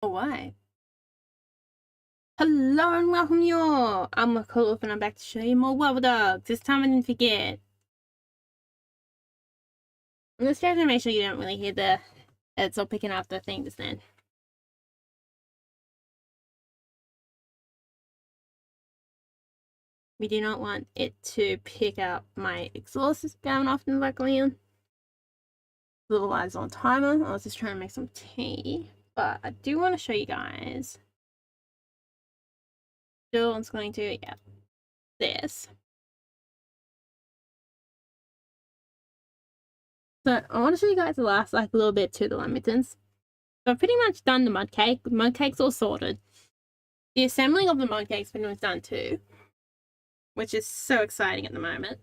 away. Hello and welcome y'all. I'm Redcollarwolf and I'm back to show you more Wobbledogs. This time I didn't forget. Let's try to make sure you don't really hear the it's all picking up the thing just then. We do not want it to pick up my exhaust that's going off in the background. Little lights on timer. I was just trying to make some tea. But I do want to show you guys. Still, it's going to, yeah, this. So I want to show you guys the last little bit to the lamingtons. So I've pretty much done the mud cake. The mud cake's all sorted. The assembling of the mud cake's pretty much done too, which is so exciting at the moment.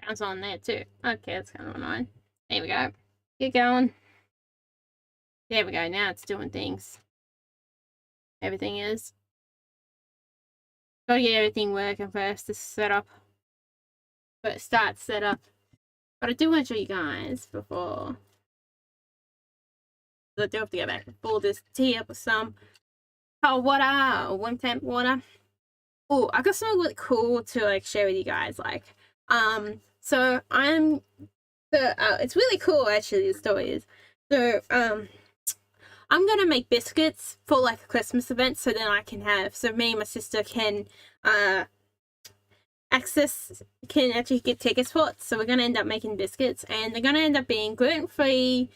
Sounds on there too. Okay, that's kind of annoying. There we go. Get going. There we go. Now it's doing things. Everything is. Gotta get everything working first to set up. But start set up. But I do want to show you guys before. I do have to go back and fill this tea up with some cold water or room temp water. Oh, I got something really cool to share with you guys. So it's really cool actually. The story is so I'm gonna make biscuits for a Christmas event, so then I can have me and my sister can actually get tickets for it. So we're gonna end up making biscuits, and they're gonna end up being gluten-free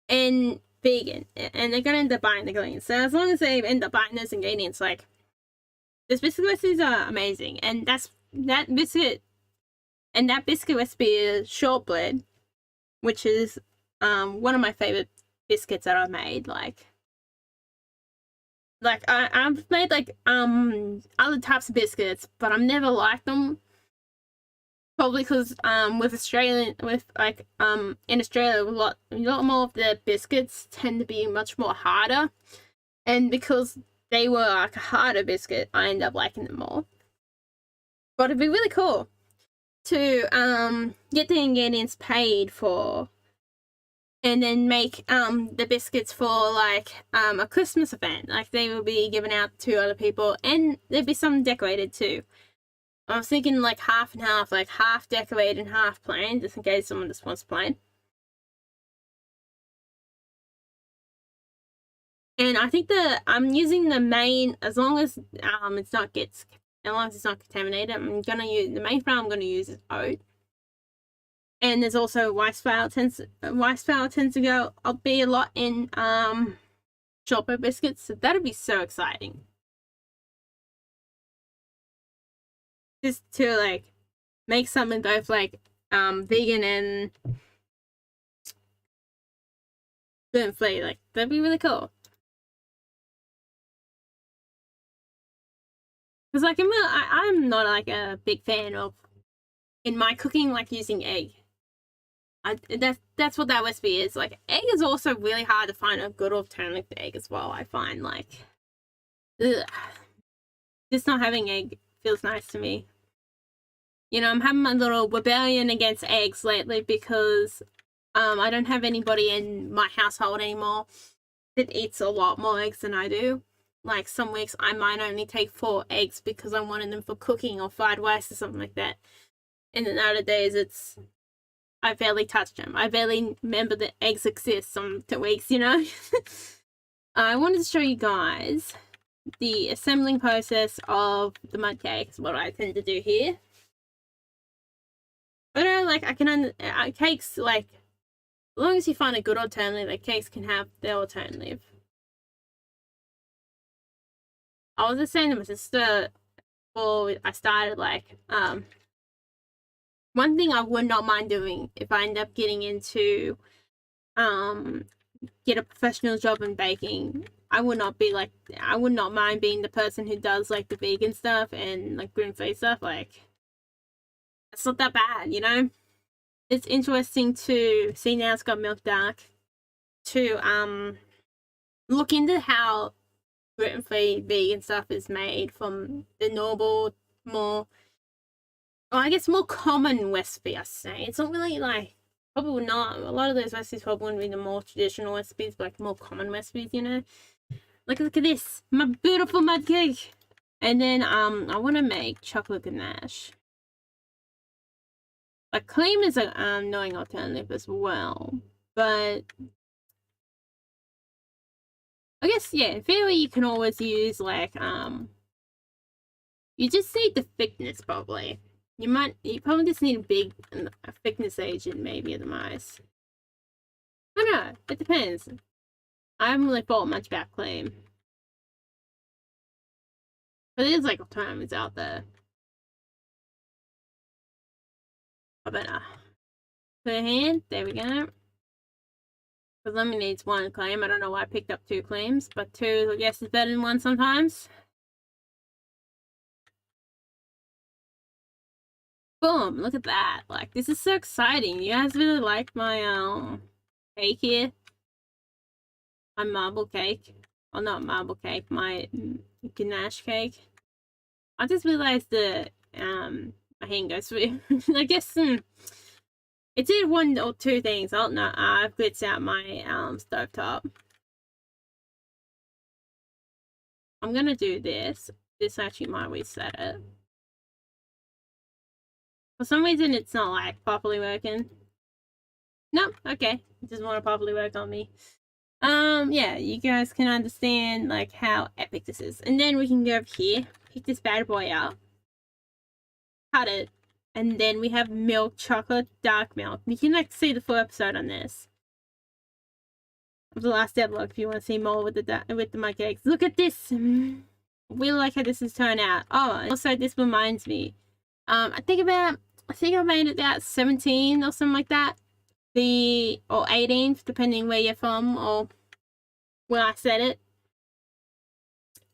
and vegan, and they're gonna end up buying the ingredients. So as long as they end up buying those ingredients, this biscuit recipes are amazing, and that biscuit recipe is shortbread, which is one of my favorite biscuits that I've made. I've made other types of biscuits, but I've never liked them. Probably because in Australia a lot more of the biscuits tend to be much more harder, and because they were a harder biscuit, I end up liking them more. But it'd be really cool to get the ingredients paid for and then make the biscuits for a Christmas event. They will be given out to other people, and there'd be some decorated too. I was thinking half and half, half decorated and half plain, just in case someone just wants plain. And I think I'm using the main, as long as it's not contaminated. I'm gonna use the main flour. I'm gonna use is oat, and there's also rice flour tends to go. I'll be a lot in shortbread biscuits, so that'd be so exciting. Just to make something both vegan and gluten-free. That'd be really cool. Because I'm not a big fan of in my cooking using egg. That's what that recipe is. Egg is also really hard to find a good alternative to egg as well. I find ugh. Just not having egg feels nice to me. You know, I'm having my little rebellion against eggs lately because I don't have anybody in my household anymore that eats a lot more eggs than I do. Some weeks I might only take 4 eggs because I wanted them for cooking or fried rice or something like that. And then other days I barely touch them. I barely remember that eggs exist some weeks, you know. I wanted to show you guys the assembling process of the mud cakes, what I tend to do here. I don't know, cakes, as long as you find a good alternative, cakes can have their alternative. I was just saying to my sister before I started, one thing I would not mind doing if I end up getting into, get a professional job in baking, I would not mind being the person who does, the vegan stuff and, gluten-free stuff. It's not that bad, you know? It's interesting to see now it's got milk dark, to, look into how gluten-free vegan stuff is made from the normal, more, well, I guess more common recipe, I say. It's not really like, probably not, a lot of those recipes probably wouldn't be the more traditional recipes, but like more common recipes, you know? Like, look at this, my beautiful mud cake. And then, I want to make chocolate ganache. Like, cream is a annoying alternative as well, but I guess, yeah, in theory you can always use, like, you just need the thickness, probably. You probably just need a thickness agent, maybe, at the most. I don't know, it depends. I haven't really thought much about cream. But there's, like, alternatives out there. I better clear hand, there we go. Because lemon needs one claim. I don't know why I picked up 2 claims, but 2, I guess, is better than 1 sometimes. Boom, look at that. Like, this is so exciting. You guys really like my, cake here? My marble cake. Oh, not marble cake, my ganache cake. I just realized that, my hand goes through. I guess, it did 1 or 2 things. I don't know. I've glitched out my, stovetop. I'm gonna do this. This actually might reset it. For some reason, it's not, like, properly working. Nope, okay. It doesn't want to properly work on me. Yeah, you guys can understand, like, how epic this is. And then we can go over here, pick this bad boy out, cut it, and then we have milk chocolate dark milk. You can, like, see the full episode on this. Of the last devlog if you want to see more with the mud cakes. Look at this! I really like how this has turned out. Oh, and also this reminds me. I think I made it about 17 or something like that. Or 18th, depending where you're from or where I said it,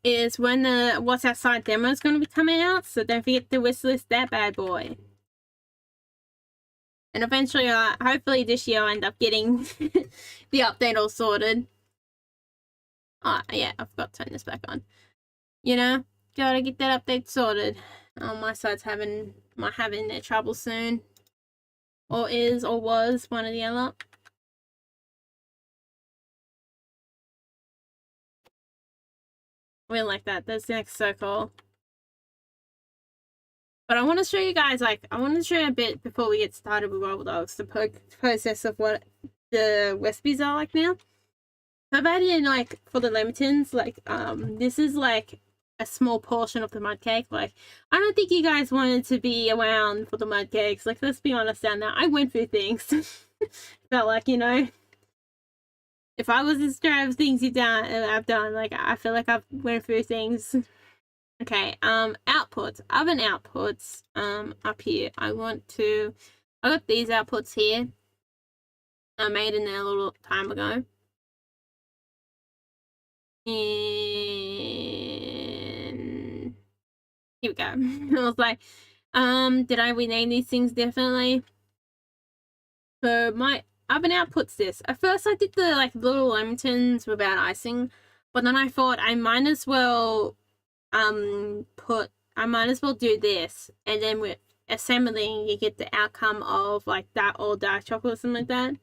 is when the What's Outside demo is going to be coming out. So don't forget to wishlist that bad boy. And eventually, hopefully this year I'll end up getting the update all sorted. Oh, yeah, I forgot to turn this back on. You know, gotta get that update sorted. My side's might having their trouble soon. Or is, or was, one or the other. I really like that. That's the next circle. But I want to show you guys, like, I want to show you a bit before we get started with Wobbledogs, the process of what the recipes are like now. So I've added in, like, for the lemons, like, this is, like, a small portion of the mud cake. Like, I don't think you guys wanted to be around for the mud cakes. Like, let's be honest down there. I went through things. Felt like, you know, if I was as straight of things I've done, like, I feel like I've went through things. Okay, outputs, oven outputs, up here. I got these outputs here. I made in there a little time ago. And here we go. I was like, did I rename these things differently? So my oven outputs this. At first I did the, like, little lemons without icing, but then I thought I might as well do this, and then with assembling you get the outcome of, like, that or dark chocolate or something like that.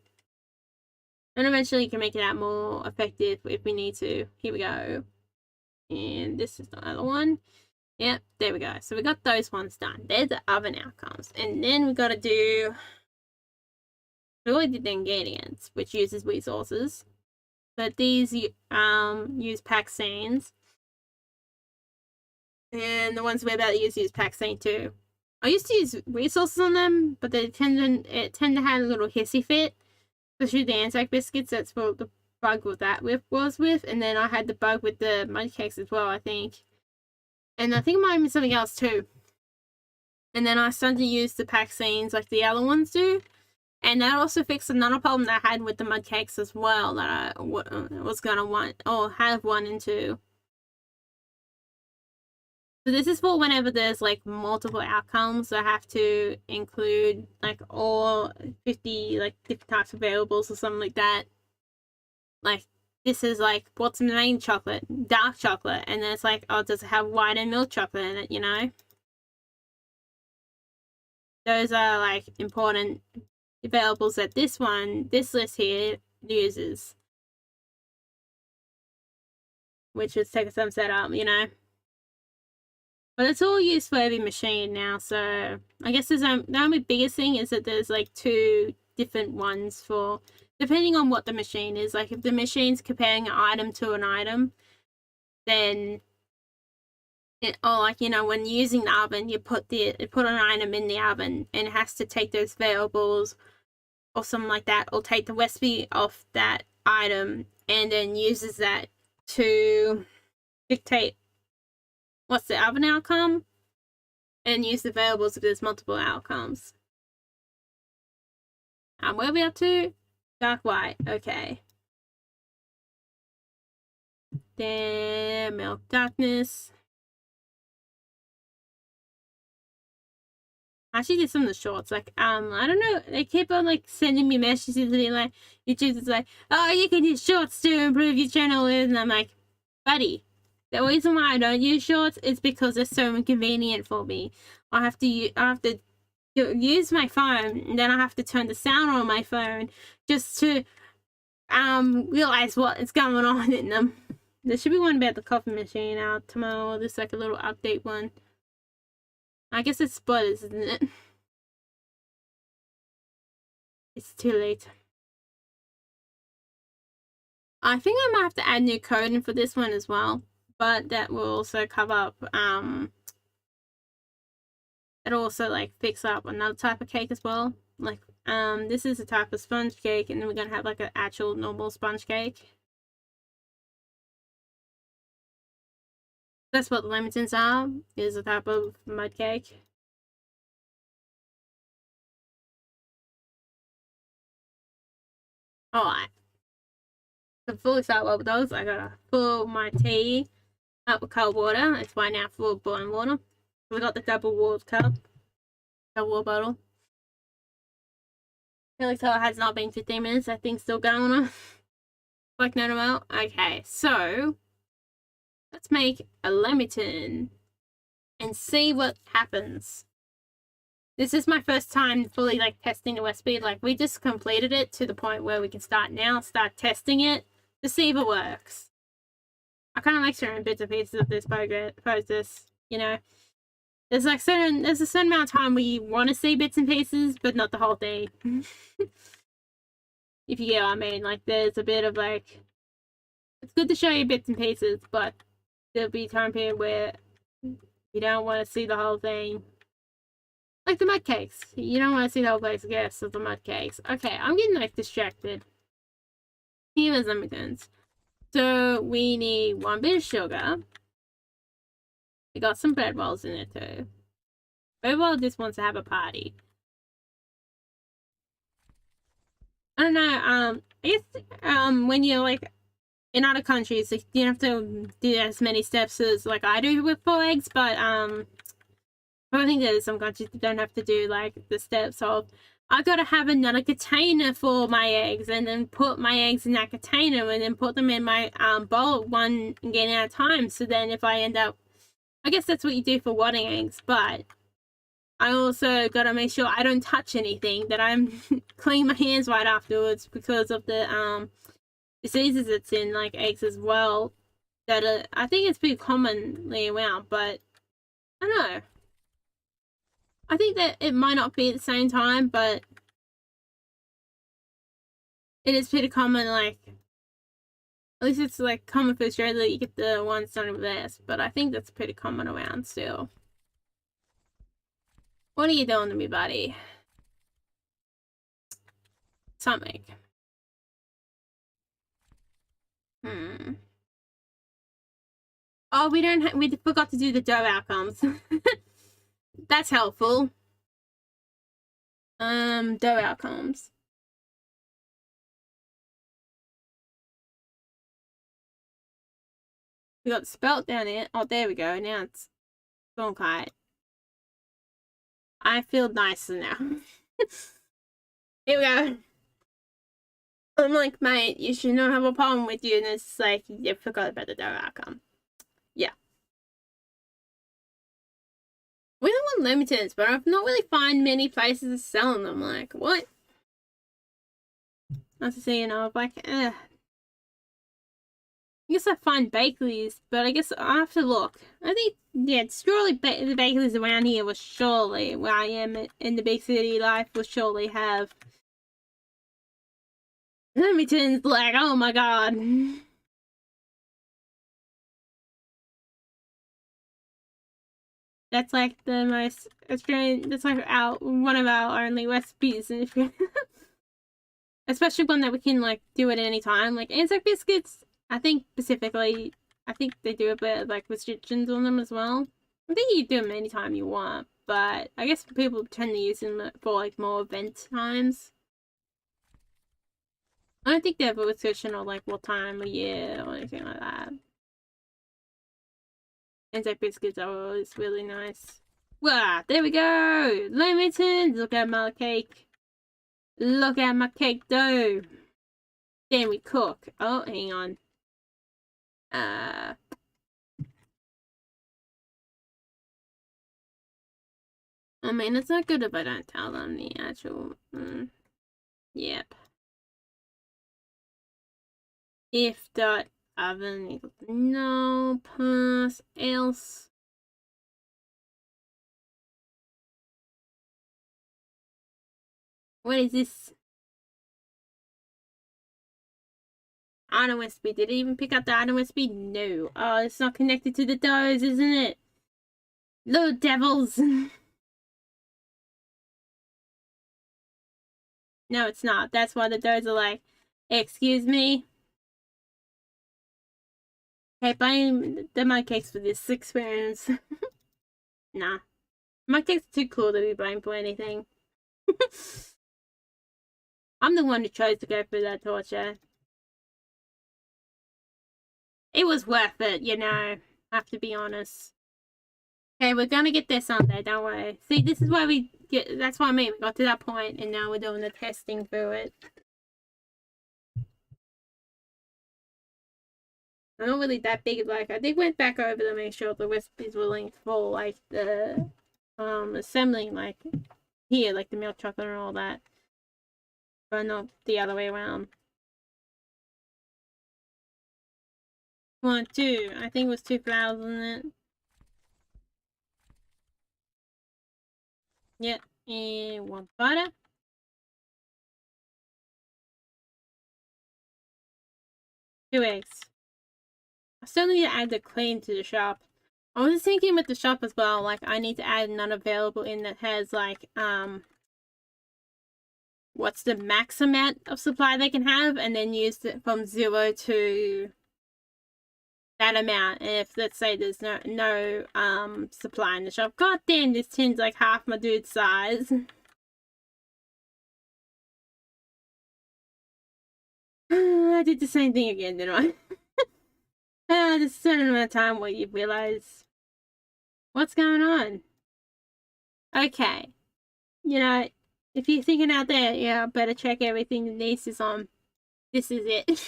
And eventually you can make it out more effective if we need to. Here we go. And this is the other one. Yep, there we go. So we got those ones done. They're the oven outcomes. And then we got to do, we already did the ingredients, which uses resources. But these use Paxanes. And the ones we're about to use Paxane too. I used to use resources on them, but they tend to have a little hissy fit. Especially the Anzac biscuits, that's what the bug with that was with. And then I had the bug with the mud cakes as well, I think. And I think it might have been something else too. And then I started to use the Paxanes like the other ones do. And that also fixed another problem that I had with the mud cakes as well, that I was going to want, or have 1 and 2. So this is for whenever there's, like, multiple outcomes. I have to include, like, all 50, like, different types of variables or something like that. Like, this is like, what's the main chocolate? Dark chocolate. And then it's like, oh, does it have white and milk chocolate in it, you know? Those are like important variables that this list here uses. Which would take some setup, you know? But it's all used for every machine now, so I guess there's the only biggest thing is that there's like 2 different ones for, depending on what the machine is. Like if the machine's comparing an item to an item, then or like, you know, when using the oven, you put an item in the oven and it has to take those variables or something like that, or take the recipe of that item and then uses that to dictate what's the oven outcome and use the variables if there's multiple outcomes. Where are we up to? Dark white. Okay. Then milk darkness. I actually did some of the shorts. Like, I don't know. They keep on like sending me messages to me like, YouTube is like, oh, you can use shorts to improve your channel, and I'm like, buddy, the reason why I don't use shorts is because they're so inconvenient for me. I have to use my phone, and then I have to turn the sound on my phone just to realize what is going on in them. There should be one about the coffee machine out tomorrow. There's like a little update one. I guess it's spoilers, isn't it? It's too late. I think I might have to add new coding for this one as well, but that will also cover up it'll also like fix up another type of cake as well. Like this is a type of sponge cake, and then we're gonna have like an actual normal sponge cake. That's what the Lemingtons are, is a type of mud cake. Alright. So fully start Wobbledogs, I gotta fill my tea up with cold water. It's right now full of boiling water. We got the double walled cup. Double wall bottle. I feel like so it has not been 15 minutes, I think still going on. Like no amount. Okay, so let's make a Lemington and see what happens. This is my first time fully like testing the recipe. Like we just completed it to the point where we can start testing it to see if it works. I kind of like sharing bits and pieces of this process, you know. There's a certain amount of time where you want to see bits and pieces, but not the whole thing. If you get what I mean, like there's a bit of like, it's good to show you bits and pieces, but there'll be a time period where you don't want to see the whole thing. Like the mud cakes. You don't want to see the whole process of the mud cakes. Okay, I'm getting like distracted. Here's Lemingtons. So we need 1 bit of sugar. We got some bread rolls in it too. Bread roll just wants to have a party. I don't know, I guess when you're like in other countries, like, you don't have to do as many steps as like I do with 4 eggs, but I think there's some countries that don't have to do like the steps of I gotta have another container for my eggs, and then put my eggs in that container, and then put them in my bowl one again at a time. So then if I end up, I guess that's what you do for wadding eggs, but I also gotta make sure I don't touch anything, that I'm clean my hands right afterwards, because of the diseases that's in like eggs as well. That I think it's pretty commonly around, but I don't know. I think that it might not be at the same time, but it is pretty common, like, at least it's like common for Australia, you get the ones done with this, but I think that's pretty common around still. What are you doing to me, buddy? Something. Oh, we forgot to do the dough outcomes. That's helpful. Dough outcomes. We got the spelt down here. Oh, there we go. Now it's gone quiet. I feel nicer now. Here we go. I'm like, mate, you should not have a problem with you, and it's like, you forgot about the dog outcome. Yeah. We don't want limiteds, but I've not really found many places selling them. Like, what? Not to say, you know, like, I guess I find bakeries, but I guess I have to look. I think, yeah, surely the bakeries around here will surely, where I am in the big city life, will surely have limiteds. Like, oh my god. That's like the most Australian. That's like one of our only recipes, especially one that we can like do at any time. Like Anzac biscuits, I think specifically, I think they do a bit of like restrictions on them as well. I think you do them anytime you want, but I guess people tend to use them for like more event times. I don't think they have a restriction on like what time of year or anything like that. Anzac biscuits are always really nice. Wow, there we go! Limited! Look at my cake. Look at my cake dough. Then we cook. Oh, hang on. I mean, it's not good if I don't tell them the actual. Yep. If dot oven equals no pass else. What is this? Iron USB. Did it even pick up the iron USB? No. Oh, it's not connected to the doughs, isn't it? Little devils. No, it's not. That's why the doughs are like, excuse me. Hey, blame the mud cakes for this experience. Nah. Mud cakes are too cool to be blamed for anything. I'm the one who chose to go through that torture. It was worth it, you know. I have to be honest. Okay, we're gonna get there someday, don't worry. See, this is why that's what I mean. We got to that point and now we're doing the testing through it. I'm not really that big, like, I did went back over to make sure the recipes were linked for, like, the, assembling, like, here, like the milk chocolate and all that. But not the other way around. 1, 2. I think it was 2 flowers, wasn't it? Yep. And 1 butter. 2 eggs. I still need to add the cream to the shop. I was thinking with the shop as well, like I need to add an unavailable in that has like what's the max amount of supply they can have, and then use it from 0 to that amount. And if let's say there's no supply in the shop, god damn, this tin's like half my dude's size. I did the same thing again, didn't I? There's a certain amount of time where you realize what's going on. Okay, you know, if you're thinking out there, yeah, better check everything the niece is on. This is it.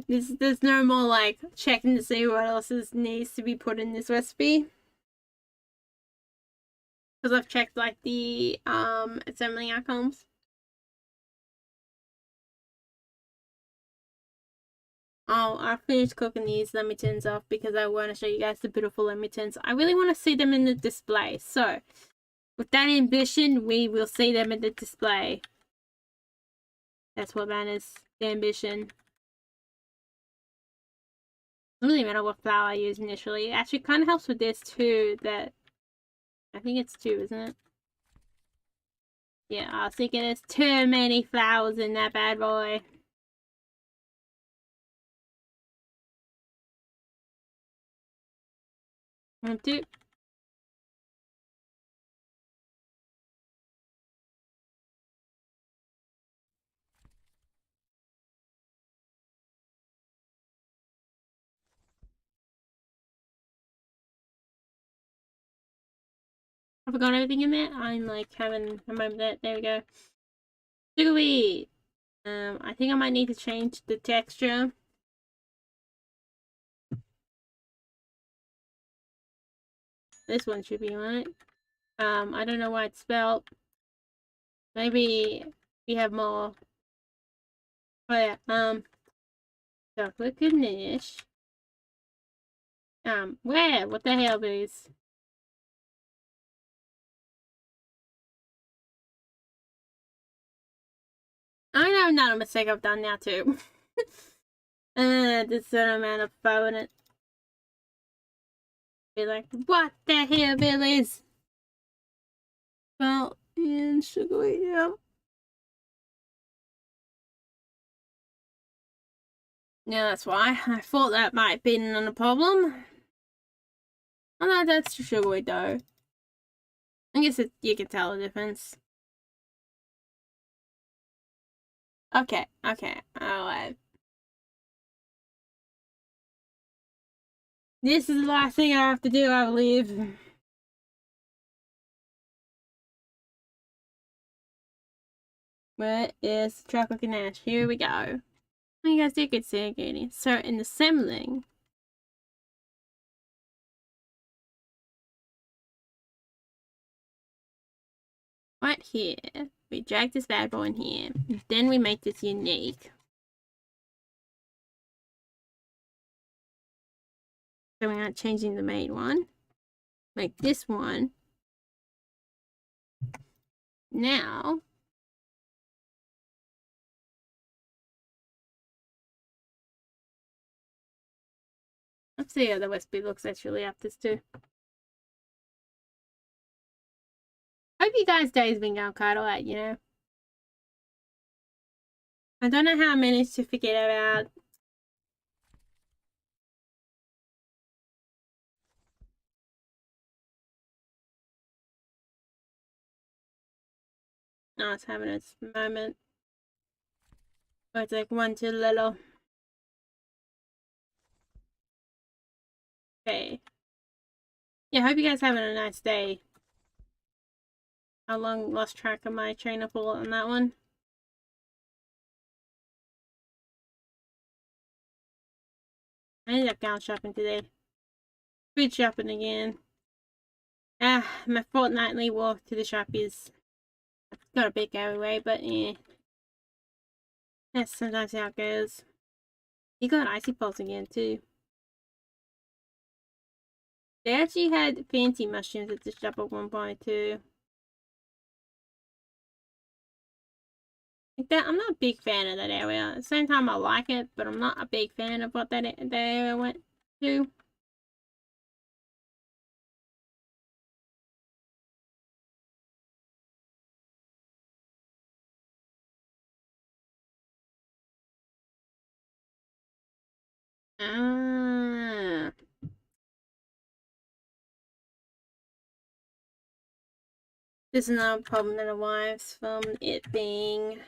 There's no more like checking to see what else needs to be put in this recipe. Because I've checked like the assembling outcomes. Oh, I finished cooking these lemon off because I want to show you guys the beautiful lemon. I really want to see them in the display. So, with that ambition, we will see them in the display. That's what matters. The ambition. Doesn't really matter what flour I use initially. It actually kind of helps with this too. That I think it's 2, isn't it? Yeah, I was thinking there's too many flowers in that bad boy. One, 2. I forgot everything in there. I'm like having a moment there. There we go. Sugar I think I might need to change the texture. This one should be on it. I don't know why it's spelled. Maybe we have more. Oh yeah, chocolate ganache. Where? What the hell, is? I know not a mistake I've done now too. There's an amount of faux in it. Be like, what the hell, Billy's? Salt and sugar, yeah. Yeah, that's why. I thought that might have been a problem. Oh no, that's sugar dough. I guess you can tell the difference. Okay, alright. This is the last thing I have to do, I believe. Where is chocolate ganache? Here we go. You guys did good segregating. So in assembling, right here, we drag this bad boy in here. Then we make this unique. So we're not changing the main one. Make this one. Now, let's see how the recipe looks actually after this too. Hope you guys' day's been going quite alright, you know. I don't know how I managed to forget about I was having a moment where it's like one too little. Okay. Yeah, hope you guys having a nice day. I long lost track of my train of thought on that one. I ended up gown shopping today. Food shopping again. My fortnightly walk to the shop is got a bit away, but yeah. That's sometimes how it goes. You got icy pulse again too. They actually had fancy mushrooms at the shop at one point too. Like that, I'm not a big fan of that area. At the same time, I like it, but I'm not a big fan of what that area went to. Ah. This is another problem that arises from it being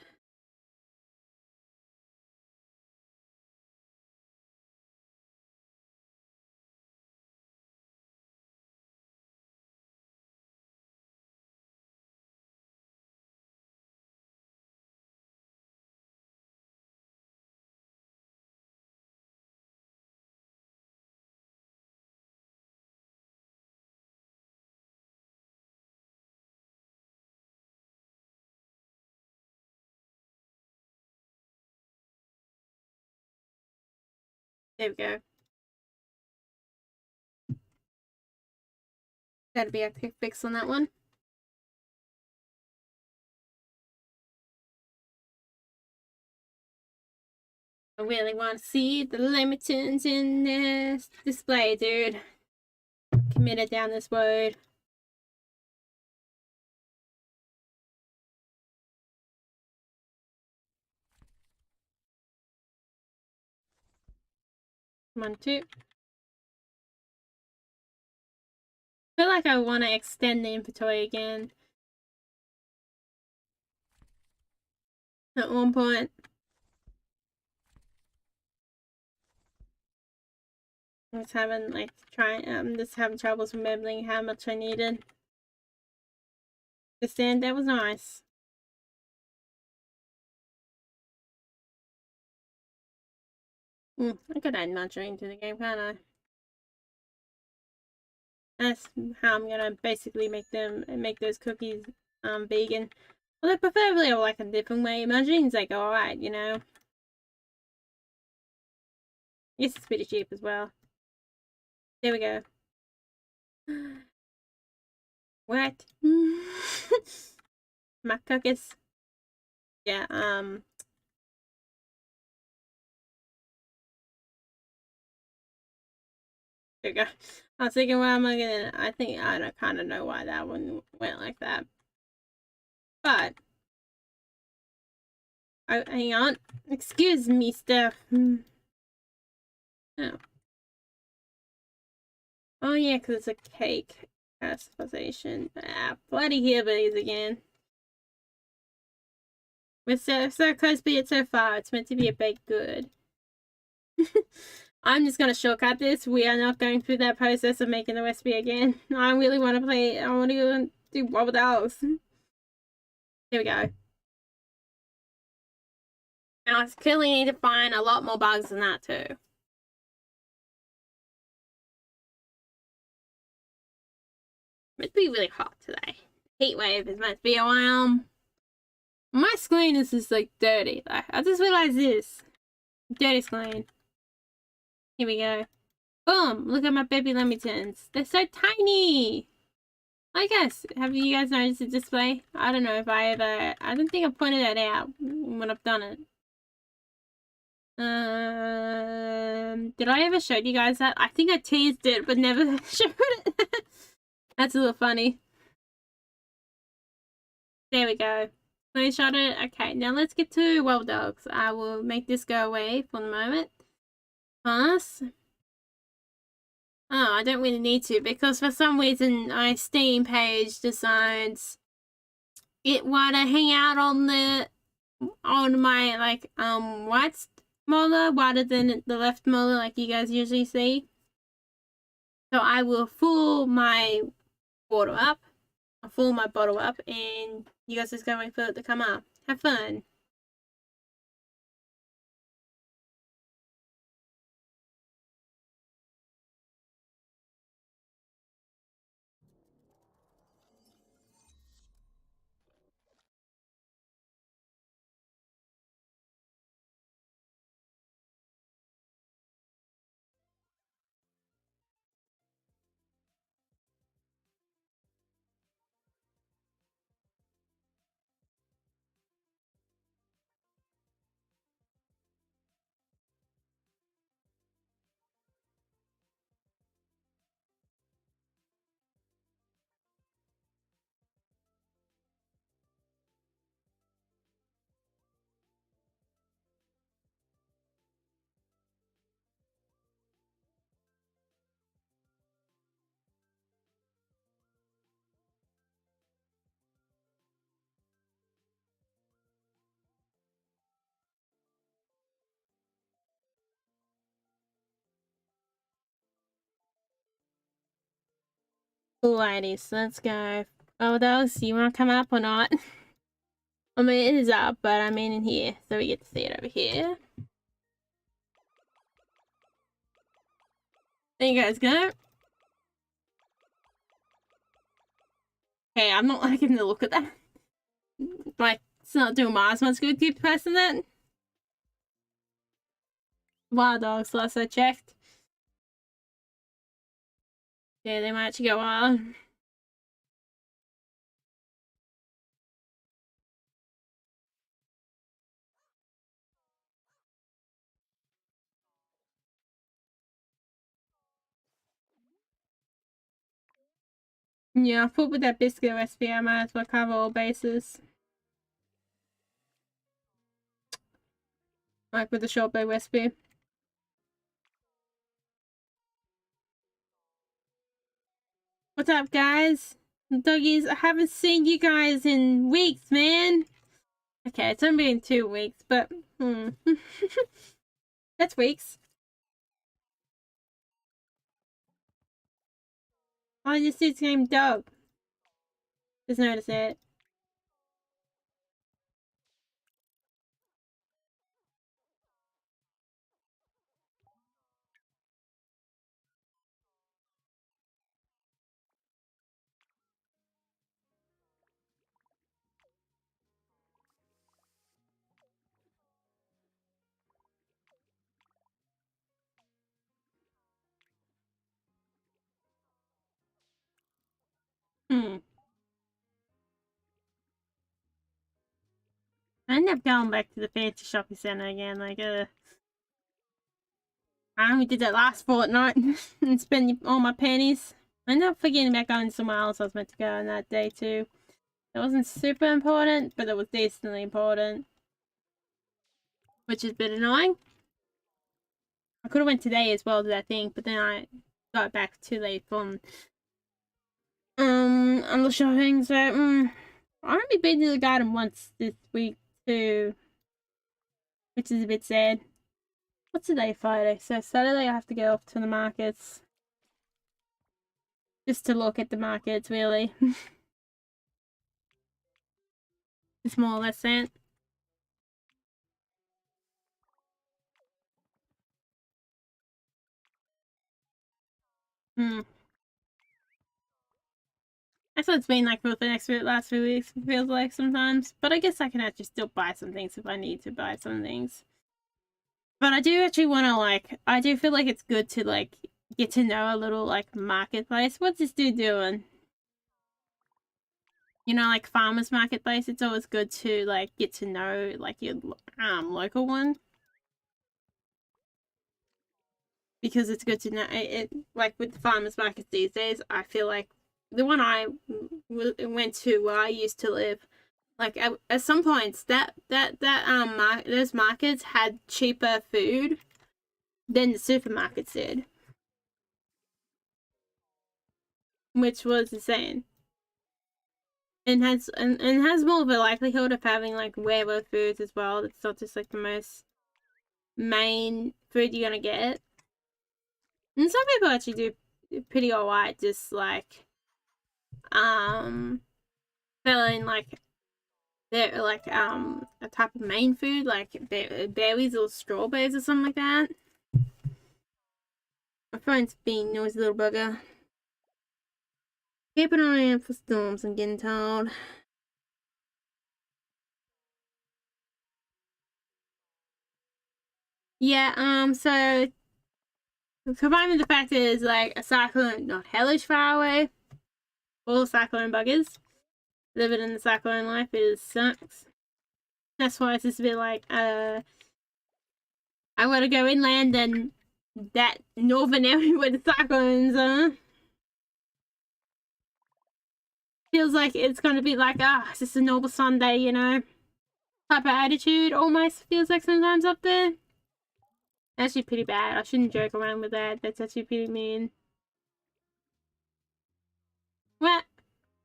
there we go. Gotta be a quick fix on that one. I really want to see the limitants in this display, dude. Committed down this road. Come on, two. I feel like I want to extend the inventory again. At one point. I was having just having troubles remembering how much I needed. The stand that was nice. I could add nurturing to the game, can't I? That's how I'm gonna basically make those cookies vegan. Although preferably like a different way. Nurturing's like alright, you know. I guess it's pretty cheap as well. There we go. What? My cookies. Yeah, there we go. I was thinking, well, I think I kind of know why that one went like that. But, hang on. Excuse me, Steph. Oh. Oh, yeah, because it's a cake. Customization. Ah, bloody hillbillies again. We're so close, but yet so far. It's meant to be a baked good. I'm just gonna shortcut this. We are not going through that process of making the recipe again. I really want to play. I want to do Wobbledogs. Here we go. Now I clearly need to find a lot more bugs than that too. It's be really hot today. Heat wave is meant to be around. My screen is just like dirty. Like, I just realized this. Dirty screen. Here we go. Boom! Look at my baby lemmitons. They're so tiny! I guess, have you guys noticed the display? I don't know if I don't think I pointed that out when I've done it. Did I ever show you guys that? I think I teased it, but never showed it. That's a little funny. There we go. Screenshot it. Okay, now let's get to Wobbledogs. I will make this go away for the moment. Pass. Oh, I don't really need to because for some reason my Steam page decides it want to hang out on my like right molar rather than the left molar like you guys usually see. So I will fill my bottle up, and you guys just gotta wait for it to come up. Have fun. Alrighty, so let's go. Oh, dogs, you wanna come up or not? I mean, it is up, but I mean in here, so we get to see it over here. There you guys go. Okay, I'm not liking the look of that. Like, it's not doing Mars much good, keep pressing it. Wild dogs, last I checked. Yeah, they might actually go wild. Yeah, I thought with that biscuit recipe, I might as well cover all bases. Like with the shortbread recipe. What's up, guys? Doggies, I haven't seen you guys in weeks, man. Okay, it's only been 2 weeks, but that's weeks. I just see its name Dog. Just notice it. I end up going back to the fancy shopping centre again, like, I only did that last fortnight and spent all my pennies. I ended up forgetting about going somewhere else I was meant to go on that day too. It wasn't super important, but it was decently important. Which is a bit annoying. I could have went today as well to that thing, but then I got back too late from other shopping, so I only been to the garden once this week too. Which is a bit sad. What's today? Friday. So Saturday I have to go off to the markets. Just to look at the markets, really. It's more or less that. That's what it's been like for the last few weeks, it feels like sometimes. But I guess I can actually still buy some things if I need to buy some things. But I do actually want to, like, I do feel like it's good to, like, get to know a little, like, marketplace. What's this dude doing? You know, like, farmer's marketplace. It's always good to, like, get to know, like, your, local one. Because it's good to know, like, with the farmer's markets these days, I feel like the one I went to where I used to live, like at some points those markets had cheaper food than the supermarkets did, which was insane, and has more of a likelihood of having like rarer foods as well. It's not just like the most main food you're gonna get, and some people actually do pretty alright, just like selling like they're like a type of main food, like berries or strawberries or something like that. My phone's being noisy little bugger. Keep an eye out for storms, I'm getting told. Yeah, so combined with the fact that it's like a cyclone not hellish far away, all cyclone buggers. Living in the cyclone life sucks. That's why it's just a bit like, I want to go inland and that northern area where the cyclones are. Feels like it's gonna be like, it's just a normal Sunday, you know, type of attitude almost feels like sometimes up there. Actually pretty bad. I shouldn't joke around with that. That's actually pretty mean. What?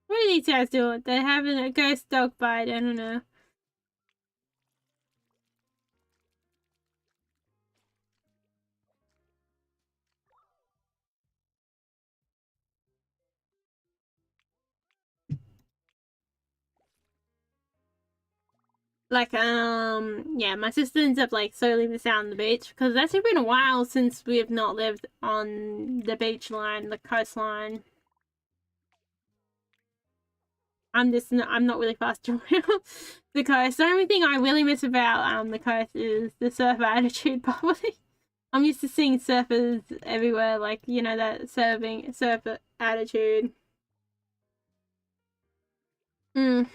What are these guys doing? They're having a ghost dog fight. I don't know. Like, yeah, my sister ends up, like, slowly leaving us out on the beach, because it's actually been a while since we have not lived on the beach line, the coastline. I'm not really fast around the coast. The only thing I really miss about, the coast is the surfer attitude, probably. I'm used to seeing surfers everywhere, like, you know, that surfer attitude. Mm.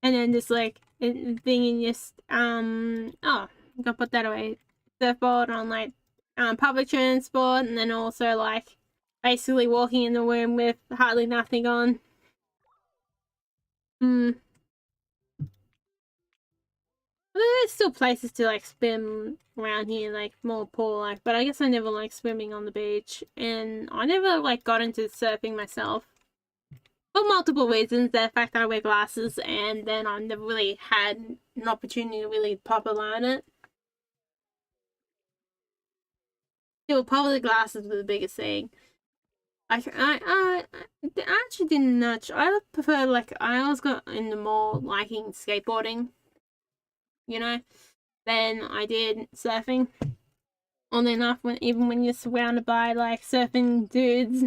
And then just like thing in just I'm gonna put that away. Surfboard on like public transport, and then also like basically walking in the room with hardly nothing on. There's still places to like swim around here, like more pool like, but I guess I never like swimming on the beach, and I never like got into surfing myself. For multiple reasons, the fact that I wear glasses, and then I never really had an opportunity to really proper learn it. Still, probably the glasses were the biggest thing. I actually didn't much. I prefer, like, I always got into more liking skateboarding, you know, than I did surfing. Only enough even when you're surrounded by like surfing dudes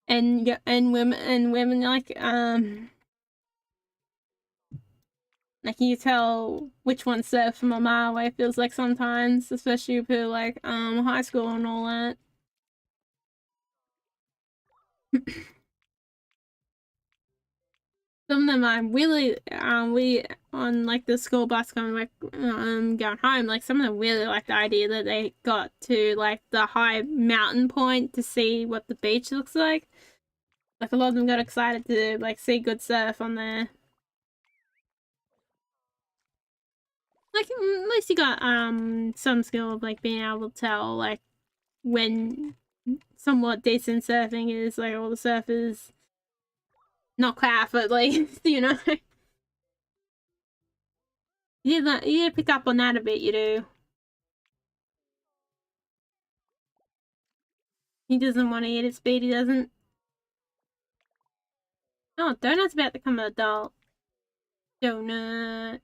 and women like you tell which one surf from a mile away, feels like sometimes, especially if you're like high school and all that. Some of them are really, we on like the school bus going going home. Like some of them really like the idea that they got to like the high mountain point to see what the beach looks like. Like a lot of them got excited to like see good surf on there. Like at least you got some skill of like being able to tell like when somewhat decent surfing is, like all the surfers not crap at least, you know. You pick up on that a bit, you do. He doesn't want to hit his speed, he doesn't. Oh, Donut's about to become an adult. Donut.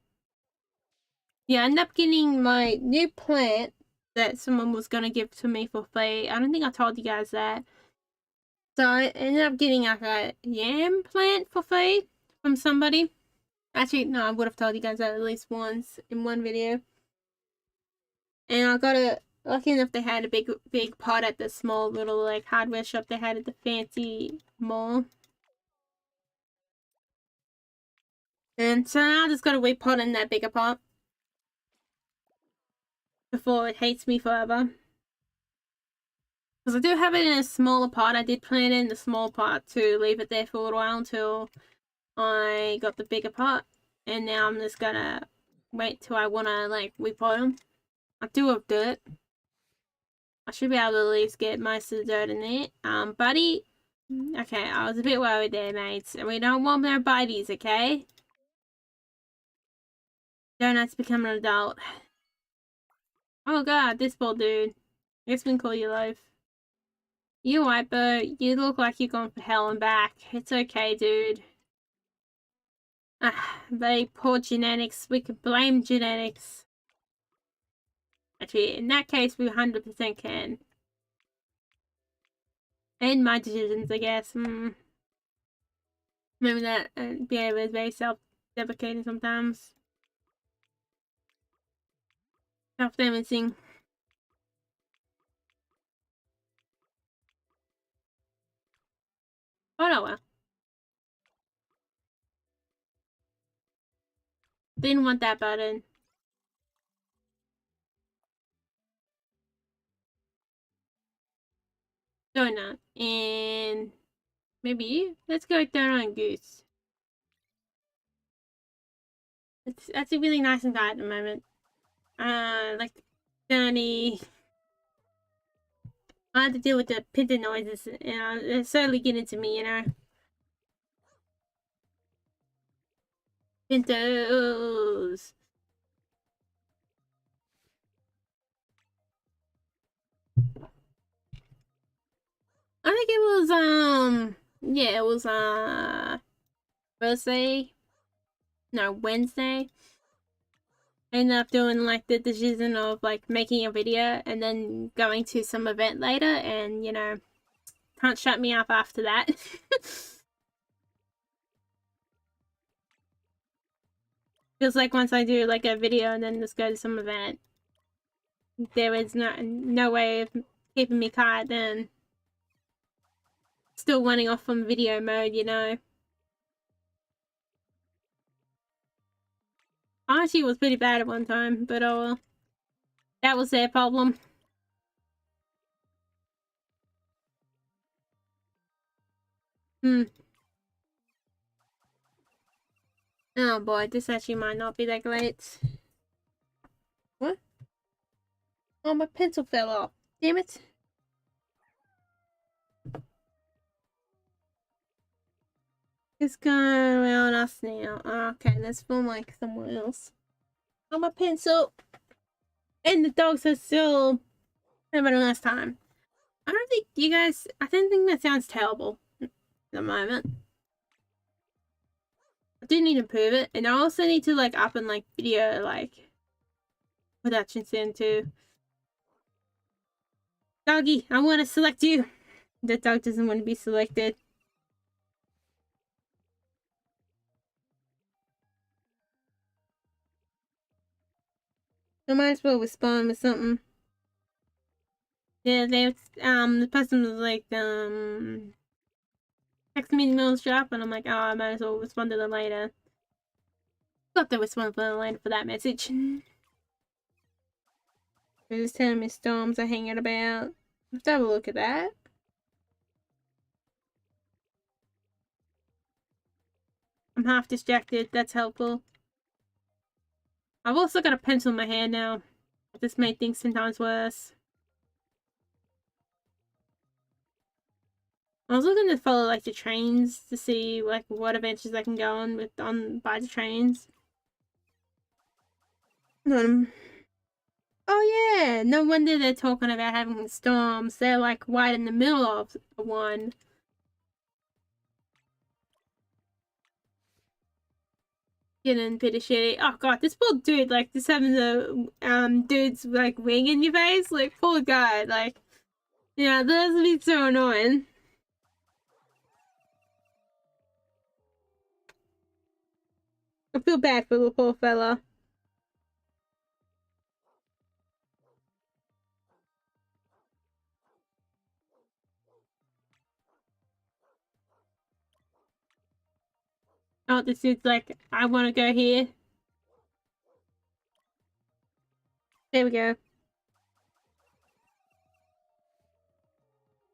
Yeah, I ended up getting my new plant that someone was going to give to me for free. I don't think I told you guys that. So I ended up getting like a yam plant for free from somebody. Actually, no, I would have told you guys that at least once in one video. And I got a, lucky enough they had a big pot at the small little like hardware shop they had at the fancy mall. And so now I just got a wee pot in that bigger pot before it hates me forever. Because I do have it in a smaller pot. I did plant it in the small pot to leave it there for a little while until I got the bigger pot. And now I'm just gonna wait till I wanna like repot them. I do have dirt. I should be able to at least get most of the dirt in there. Buddy. Okay, I was a bit worried there, mates. And we don't want no buddies, okay? Donut's become an adult. Oh god, this poor dude. I guess we can call you life. You alright, bro? You look like you're going for hell and back. It's okay, dude. Very poor genetics. We could blame genetics. Actually, in that case, we 100% can. And my decisions, I guess. Maybe that behavior is very self-deprecating sometimes. Self-damaging. Oh no, well. Didn't want that button. Donut. And maybe you? Let's go down on Goose. It's actually really nice and quiet at the moment. Like Danny. I had to deal with the pinter noises, and it's certainly getting to me, you know. Pintos. I think it was yeah, it was Thursday. No, Wednesday. I ended up doing like the decision of like making a video and then going to some event later, and you know, can't shut me up after that. Feels like once I do like a video and then just go to some event, there is no way of keeping me quiet then. Still running off from video mode, you know. Actually, it was pretty bad at one time, but oh well. That was their problem. Oh boy, this actually might not be that great. What? Oh, my pencil fell off. Damn it. It's going around us now. Okay, let's film like somewhere else. Oh, my pencil. And the dogs are still having a nice time. I don't think you guys, I don't think that sounds terrible at the moment. I do need to improve it, and I also need to like up and like video like production soon too. Doggy, I want to select you. The dog doesn't want to be selected. I might as well respond with something. Yeah, they the person was like text me in the middle of the shop, and I'm like, oh, I might as well respond to them later. Got to respond to them later for that message. They're just telling me storms are hanging about. Let's have a look at that. I'm half distracted. That's helpful. I've also got a pencil in my hand now. This made things 10 times worse. I was looking to follow like the trains to see like what adventures I can go on with by the trains. Oh yeah, no wonder they're talking about having storms. They're like right in the middle of one. Getting a bit of shitty. Oh god, this poor dude, like just having the dude's like wing in your face, like poor guy, like yeah, that's be so annoying. I feel bad for the poor fella. Oh, this dude's like, I want to go here. There we go.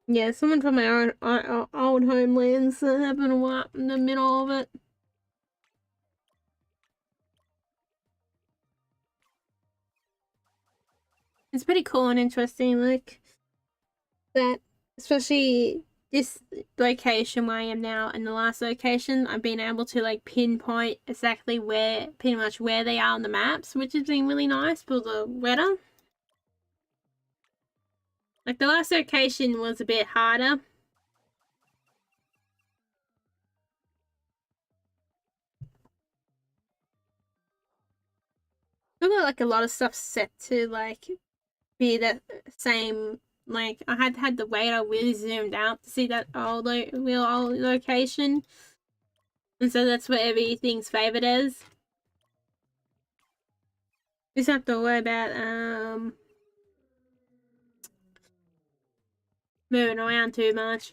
Yeah, someone from my own old homelands having a walk in the middle of it. It's pretty cool and interesting, like that, especially this location where I am now and the last location, I've been able to like pinpoint exactly where, pretty much where they are on the maps, which has been really nice for the weather. Like the last location was a bit harder. I've got like a lot of stuff set to like be that same. Like I had the radar really zoomed out to see that real old location, and so that's what everything's favored as. Just have to worry about moving around too much.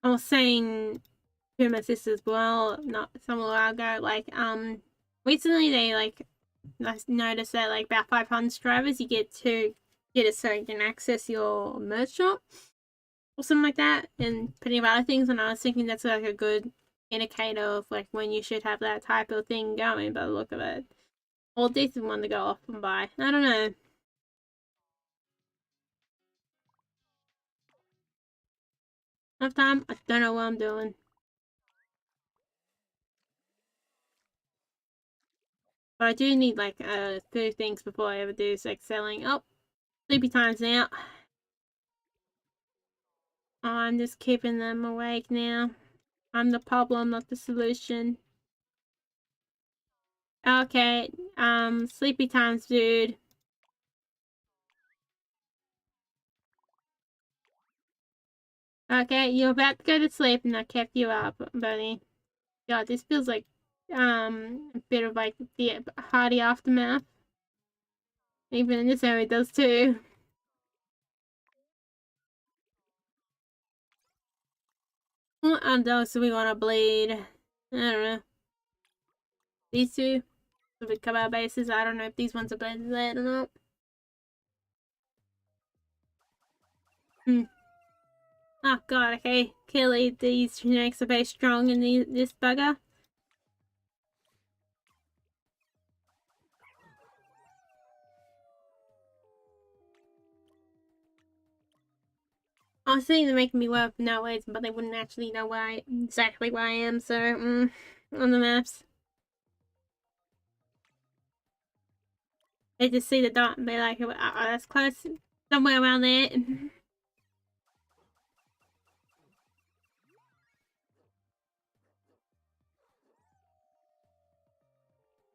I was saying to my sister as well, not some while ago, like recently they like noticed that like about 500 subscribers you get to get it so you can access your merch shop or something like that, and plenty of other things, and I was thinking that's like a good indicator of like when you should have that type of thing going by the look of it. Or decent one to go off and buy. I don't know. Half time, I don't know what I'm doing. But I do need like a few things before I ever do like selling. Oh, sleepy time's now. Oh, I'm just keeping them awake now. I'm the problem, not the solution. Okay, sleepy times, dude. Okay, you're about to go to sleep and I kept you up, buddy. God, this feels like, a bit of like the hearty aftermath. Even in this area it does too. What dogs do we want to bleed? I don't know. These two? If we cover our bases, I don't know if these ones are bleeding or not. Oh god, okay. Clearly these genetics are very strong in this bugger. I was saying they're making me work for no reason, but they wouldn't actually know exactly where I am, so, on the maps. They just see the dot and be like, oh, that's close. Somewhere around there.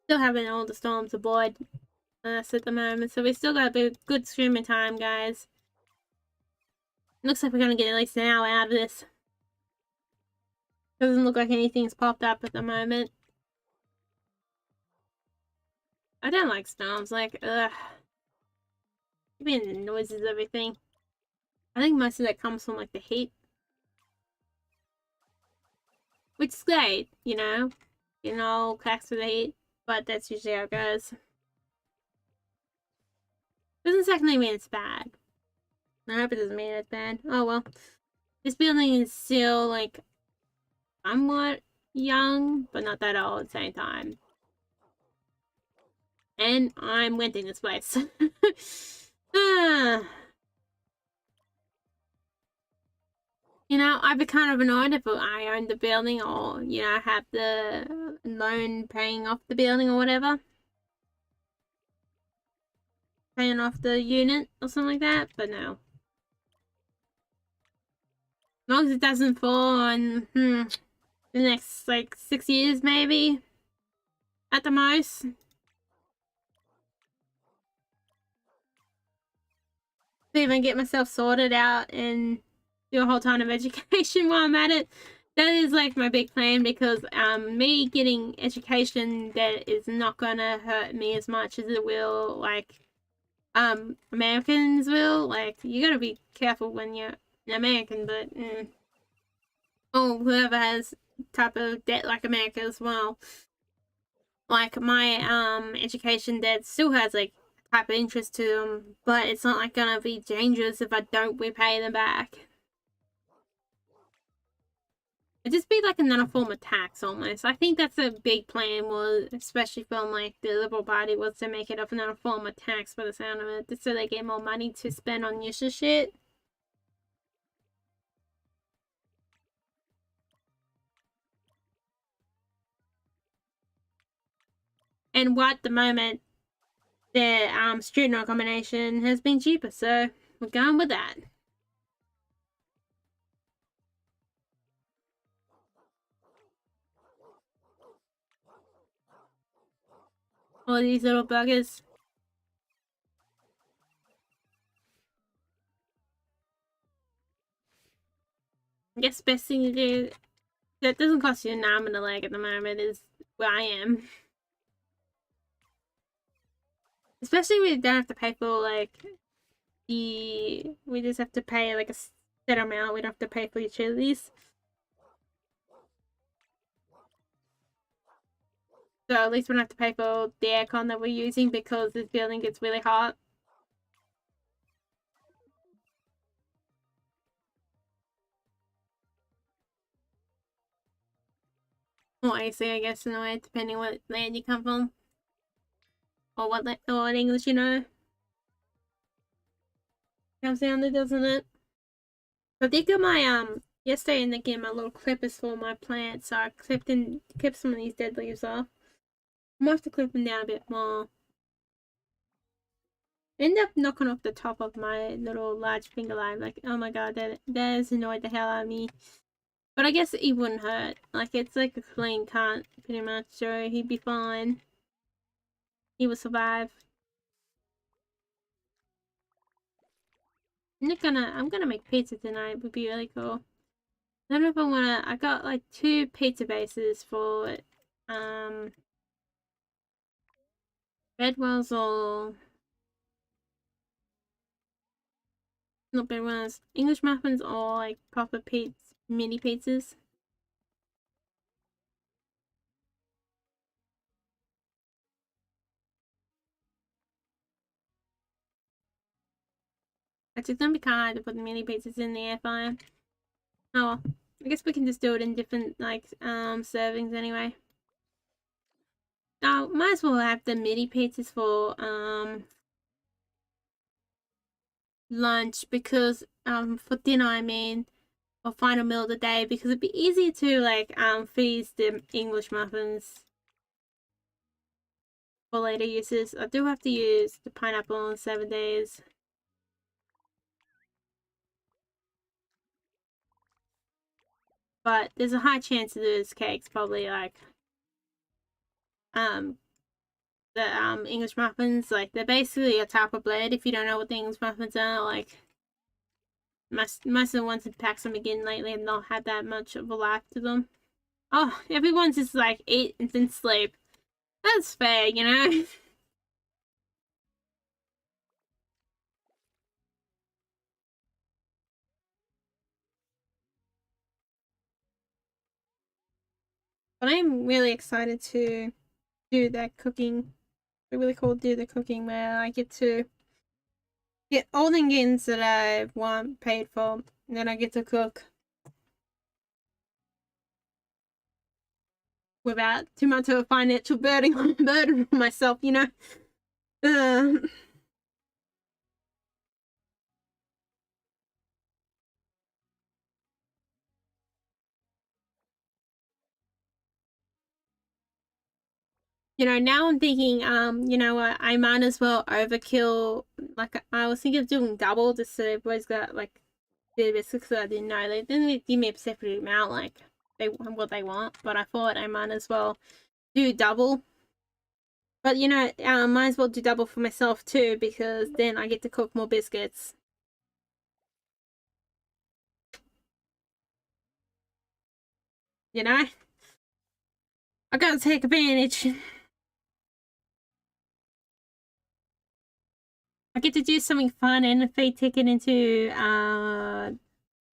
Still having all the storms aboard us at the moment, so we still got a bit good streaming time, guys. Looks like we're gonna get at least an hour out of this. Doesn't look like anything's popped up at the moment. I don't like storms, like, ugh. Even noises, everything. I think most of that comes from, like, the heat. Which is great, you know? You know, cracks with the heat. But that's usually how it goes. Doesn't technically mean it's bad. I hope it doesn't mean it's bad. Oh well. This building is still, like, somewhat young, but not that old at the same time. And I'm renting this place. You know, I'd be kind of annoyed if I owned the building or, you know, have the loan paying off the building or whatever. Paying off the unit or something like that, but no. As long as it doesn't fall on the next, like, 6 years maybe. At the most. To even get myself sorted out and do a whole ton of education while I'm at it. That is, like, my big plan, because me getting education that is not gonna hurt me as much as it will, like, Americans will. Like, you gotta be careful when you're an American, but or whoever has type of debt like America as well. Like, my education debt still has, like, type of interest to them, but it's not, like, gonna be dangerous if I don't repay them back. It'd just be like another form of tax almost. I think that's a big plan, was especially from, like, the Liberal Party, was to make it up another form of tax by the sound of it, just so they get more money to spend on useless shit. And what at the moment, the student accommodation has been cheaper, so we're going with that. All these little buggers. I guess the best thing to do that doesn't cost you an arm and a leg at the moment is where I am. Especially we don't have to pay for, like, we just have to pay, like, a set amount. We don't have to pay for utilities. So at least we don't have to pay for the aircon that we're using, because this building gets really hot. Or AC, I guess, in a way, depending what land you come from. Or what English you know. Comes down to, doesn't it? But I think my yesterday in the game, my little clippers for my plants, so I clipped some of these dead leaves off. I might have to clip them down a bit more. I ended up knocking off the top of my little large finger line. Like, oh my god, that has annoyed the hell out of me. But I guess it wouldn't hurt. Like, it's like a clean cut, pretty much, so he'd be fine. He will survive. I'm gonna make pizza tonight. Would be really cool. I don't know if I wanna. I got, like, 2 pizza bases for Bedwells, or not Bedwells, English muffins, or, like, proper mini pizzas. Actually, it's gonna be kind of hard to put the mini pizzas in the air fryer. Oh well. I guess we can just do it in different, like, servings anyway. Oh, might as well have the mini pizzas for lunch, because for dinner, I mean, or final meal of the day, because it'd be easy to, like, freeze the English muffins for later uses. I do have to use the pineapple on 7 days. But there's a high chance of those cakes probably, like, the English muffins, like, they're basically a type of bread. If you don't know what the English muffins are, like, most of the ones that packed them again lately have not had that much of a life to them. Oh, everyone's just like eat and then sleep. That's fair, you know? But I'm really excited to do that cooking. It's really cool to do the cooking where I get to get all the ingredients that I want paid for, and then I get to cook without too much of a financial burden on myself, you know? Uh, you know, now I'm thinking, you know what, I might as well overkill. Like, I was thinking of doing double just so everybody's got, like, the biscuits that I didn't know. They didn't give me a specific amount, like, what they want, but I thought I might as well do double. But, you know, might as well do double for myself too, because then I get to cook more biscuits. You know? I gotta take advantage. I get to do something fun and a free ticket into the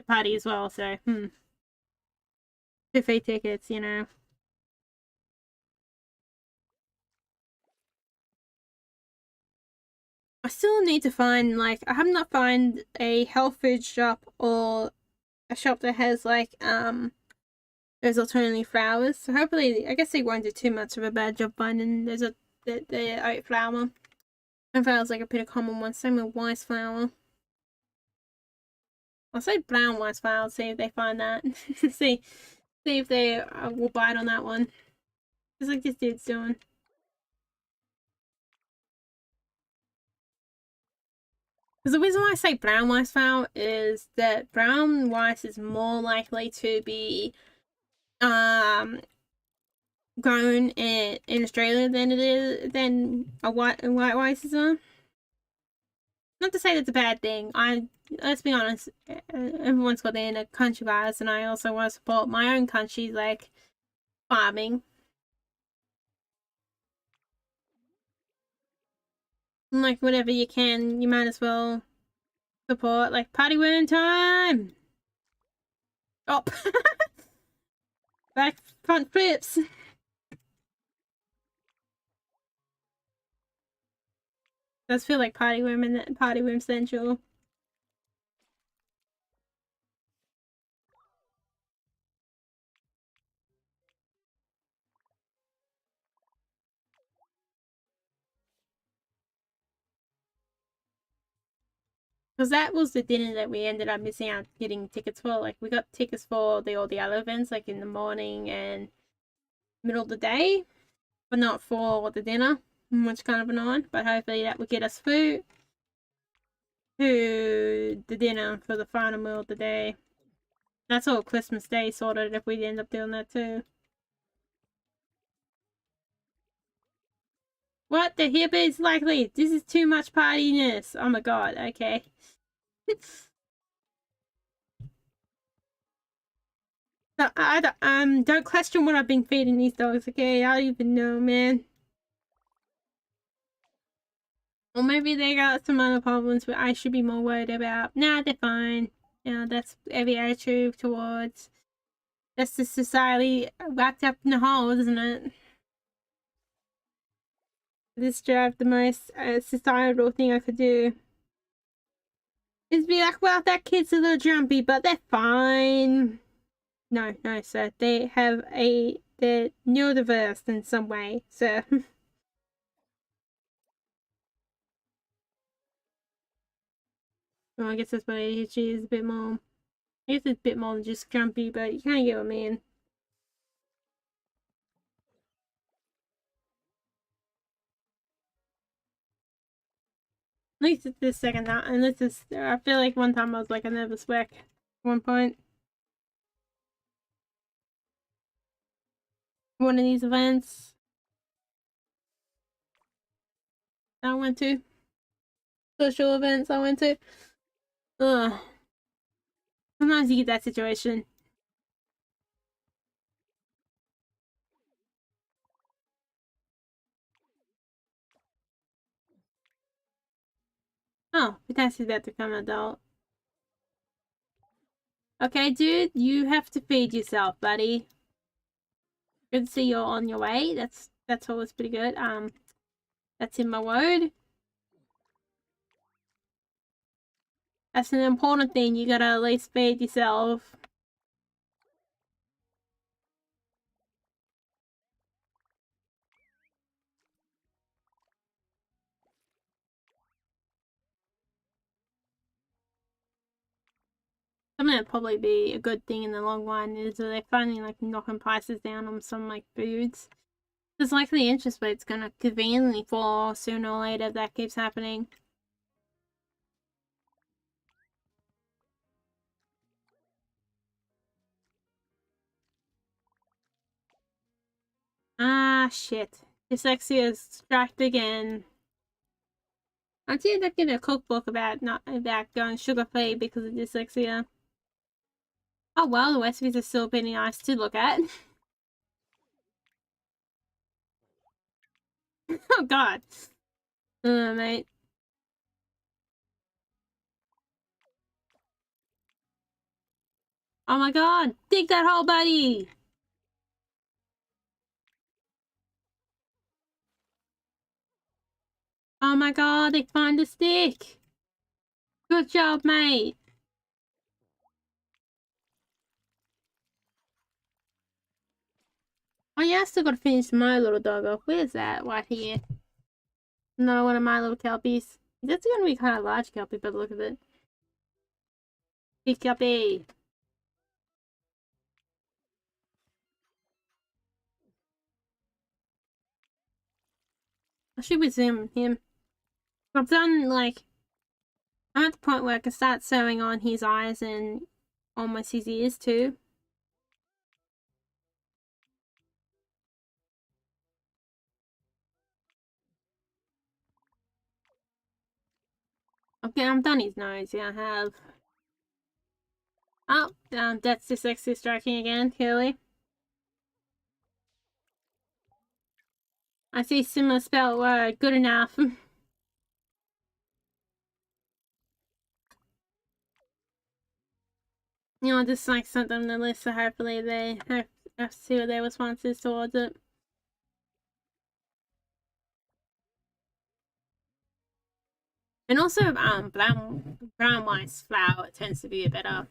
party as well, so 2 free tickets, you know. I still need to find, like, I have not found a health food shop or a shop that has like those alternative flowers. So hopefully, I guess they won't do too much of a bad job finding there's the oat flour. And flowers like a pretty common one. Same with rice flour. I'll say brown rice flour. See if they find that. see if they will bite on that one. Just like this dude's doing. Because the reason why I say brown rice flour is that brown rice is more likely to be um grown in Australia than it is than a white rice is. Not to say that's a bad thing. Let's be honest, everyone's got their country bias, and I also want to support my own country, like farming. And, like, whatever you can, you might as well support. Like, party worm time. Oh, back front flips. Does feel like party worm and party worm central. Because that was the dinner that we ended up missing out getting tickets for. Like, we got tickets for all the other events, like in the morning and middle of the day, but not for the dinner, which kind of annoying. But hopefully that will get us through to the dinner for the final meal of the day. That's all Christmas Day sorted if we end up doing that too. What the hip is likely? This is too much partiness. Oh my god, okay. Don't question what I've been feeding these dogs, okay? I don't even know, man. Or maybe they got some other problems that I should be more worried about. Nah, they're fine. You know, that's every attitude towards. That's the society wrapped up in the hole, isn't it? This drive, the most societal thing I could do is be like, well, that kid's a little jumpy, but they're fine. No, no, sir. They have they're neurodiverse in some way, sir. Well, I guess that's what ADHD is a bit more. I guess it's a bit more than just grumpy, but you kind of get what I mean. At least it's the second time, and this is. I feel like one time I was like a nervous wreck. At one point, one of these events I went to, social events I went to. Ugh. Sometimes you get that situation. Oh, Potasi's about to become an adult. Okay, dude, you have to feed yourself, buddy. Good to see you're on your way. That's always pretty good. That's in my word. That's an important thing. You gotta at least feed yourself. Something that'd probably be a good thing in the long run is that they're finally like knocking prices down on some like foods. There's likely the interest rate's gonna conveniently fall sooner or later if that keeps happening. Ah, shit. Dyslexia is struck again. I see they get a cookbook about going sugar free because of dyslexia. Oh well, the recipes are still pretty nice to look at. Oh god. Mate. Oh my god, dig that hole, buddy! Oh my god, they find the stick! Good job, mate! Oh yeah, I still gotta finish my little doggo. Where's that? Right here. Another one of my little kelpies. That's gonna be kind of large kelpie by the look of it. Big kelpie! I should resume him. I've done, like... I'm at the point where I can start sewing on his eyes and almost his ears too. Okay, I'm done his nose. Yeah, I have. Oh, that's dyslexia striking again, clearly. I see similar spell word. Good enough. You know, just like sent them the list, so hopefully they have to see what their response is towards it. And also, brown rice flour tends to be a better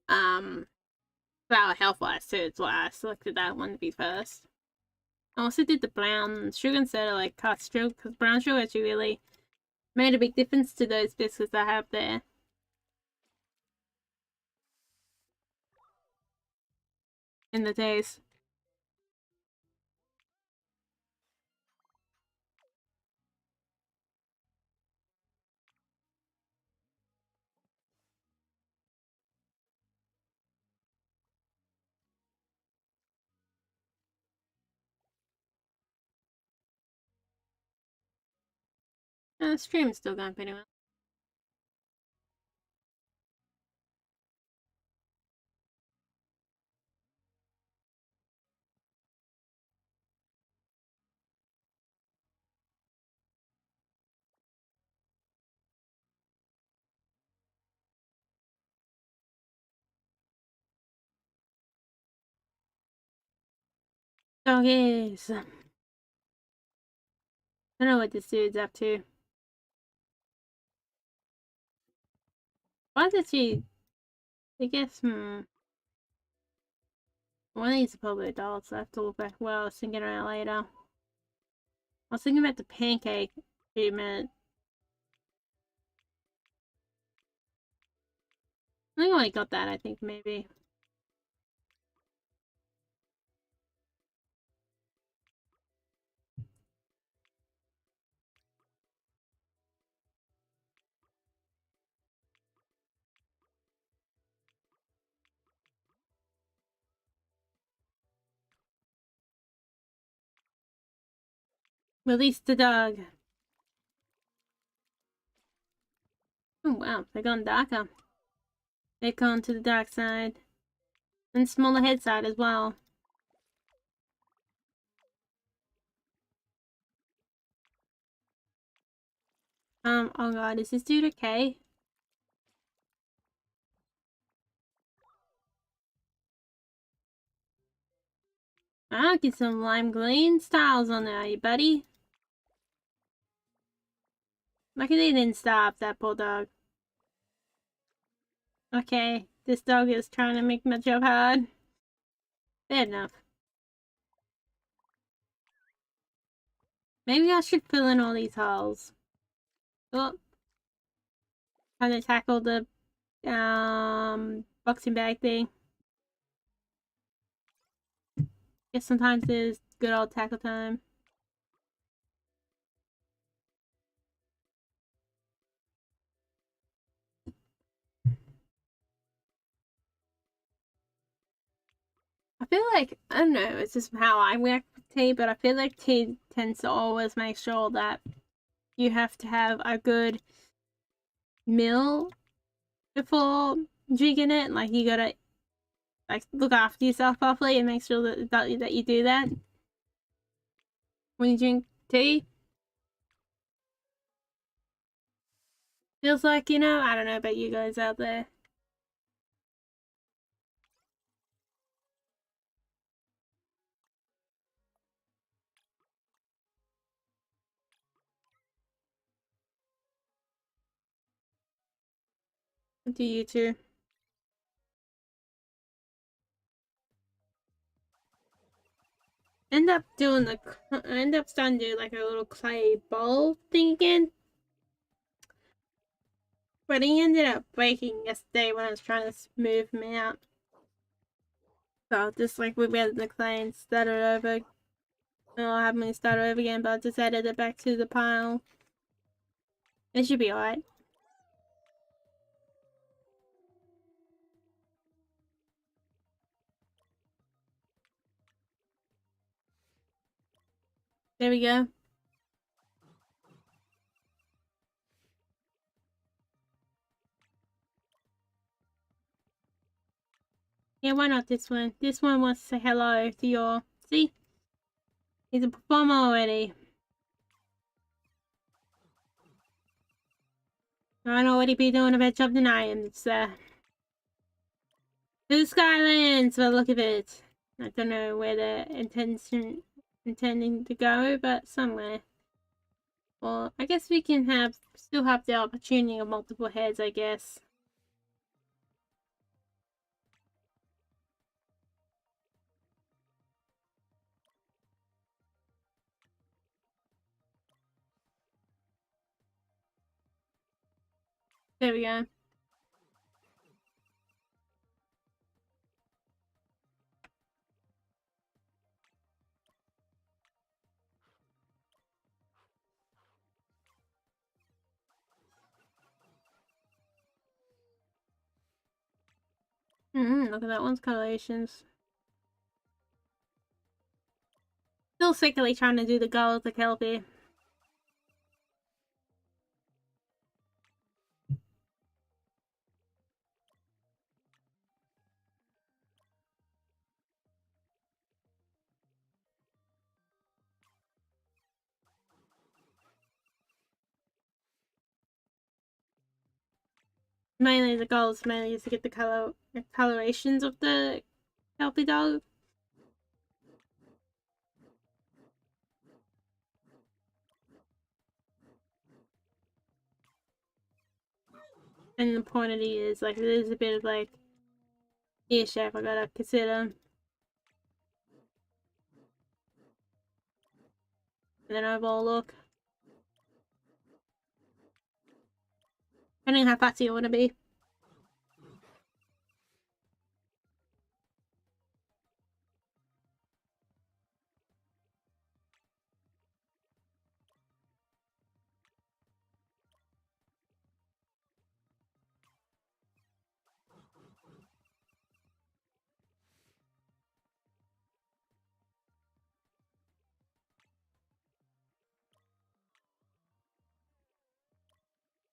flour health wise too. It's why I selected that one to be first. I also did the brown sugar instead of like cast sugar because brown sugar actually really made a big difference to those biscuits I have there. In the taste. The stream is still going pretty well. Doggies. I don't know what this dude's up to. Why did she... I guess, one of these are probably adults, so I have to look back well, I was thinking about it later. I was thinking about the pancake treatment. I think I only got that, I think, maybe. Release the dog. Oh wow, they're gone darker. They've gone to the dark side. And smaller head side as well. Oh god, is this dude okay? I'll get some lime green styles on there, you buddy. Lucky they didn't stop that poor dog. Okay, this dog is trying to make my job hard. Fair enough. Maybe I should fill in all these holes. Oh, trying to tackle the boxing bag thing. Guess sometimes there's good old tackle time. I feel like, I don't know, it's just how I work with tea, but I feel like tea tends to always make sure that you have to have a good meal before drinking it. Like, you gotta, like, look after yourself properly and make sure that you do that when you drink tea. Feels like, you know, I don't know about you guys out there. Do you too? End up starting to do like a little clay bowl thing again. But he ended up breaking yesterday when I was trying to smooth him out. So just like we went the clay and started over. I'll have me start over again, but I just added it back to the pile. It should be alright. There we go. Yeah, why not this one? This one wants to say hello to your... See? He's a performer already. I know what he'd be doing a better job than I am. It's, to the Skylands, by the look of it. I don't know where they're intending to go, but somewhere. Well, I guess we can still have the opportunity of multiple heads, I guess. There we go. Look at that one's colorations. Still sickly trying to do the goal with the Kelpie. Mainly the goal is mainly to get the colorations of the Kelpie dog. And the point of it is, like, there's a bit of, like, ear shape I gotta consider. And then overall look. Depending on how fussy you want to be.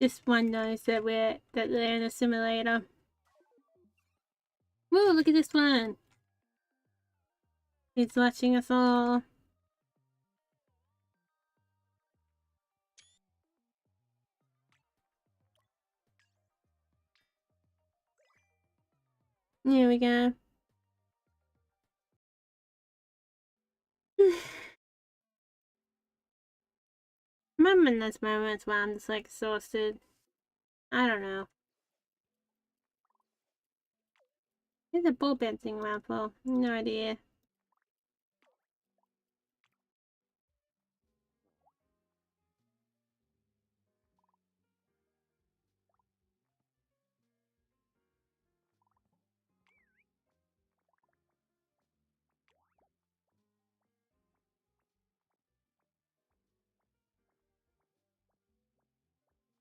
This one knows that they're in a simulator. Woo, look at this one. He's watching us all. Here we go. Remember in those moments where I'm just like exhausted. I don't know. Who's a ball bouncing around for? No idea.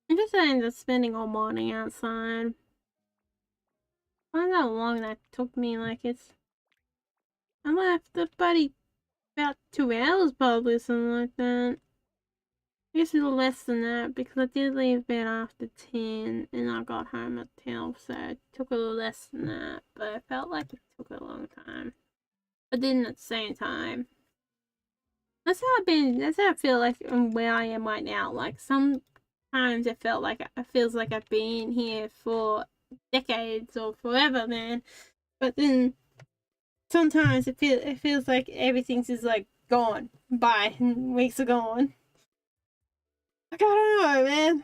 I guess I ended up spending all morning outside. I don't know how long that took me. Like I left the buddy about 2 hours probably, something like that. I guess a little less than that because I did leave bed after 10 and I got home at 12, so it took a little less than that, but I felt like it took a long time. I didn't at the same time. That's how I've been, that's how I feel like where I am right now. Like sometimes it feels like I've been here for decades or forever, man. But then sometimes it feels like everything's just like gone by and weeks are gone. Like, I don't know, man.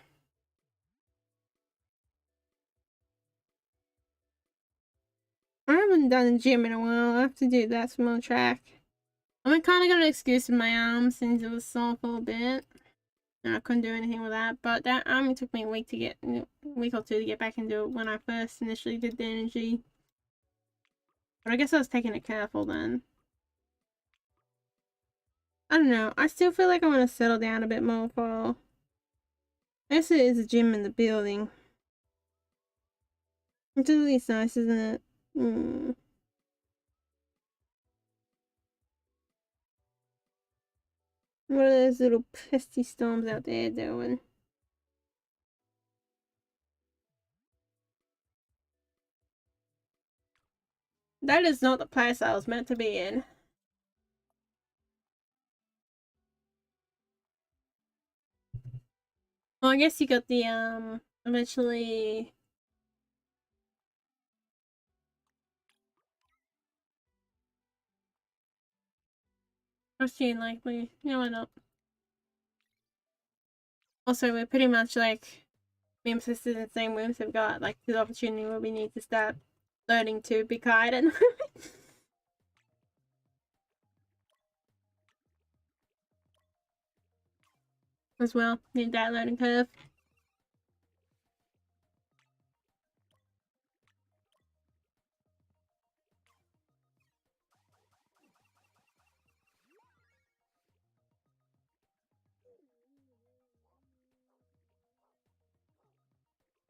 I haven't done the gym in a while. I have to do that some more track. I kind of got an excuse with my arm since it was sore for a bit. And I couldn't do anything with that. But that arm took me a week or two to get back into it when I first initially did the energy. But I guess I was taking it careful then. I don't know. I still feel like I want to settle down a bit more for... I guess it is a gym in the building. It's at least nice, isn't it? What are those little pesky storms out there doing? That is not the place I was meant to be in. Well, I guess you got the, eventually... Christian likely. Yeah, why not? Also, we're pretty much like me and my sisters in the same rooms have got like the opportunity where we need to start learning to be guided. As well. Need that learning curve.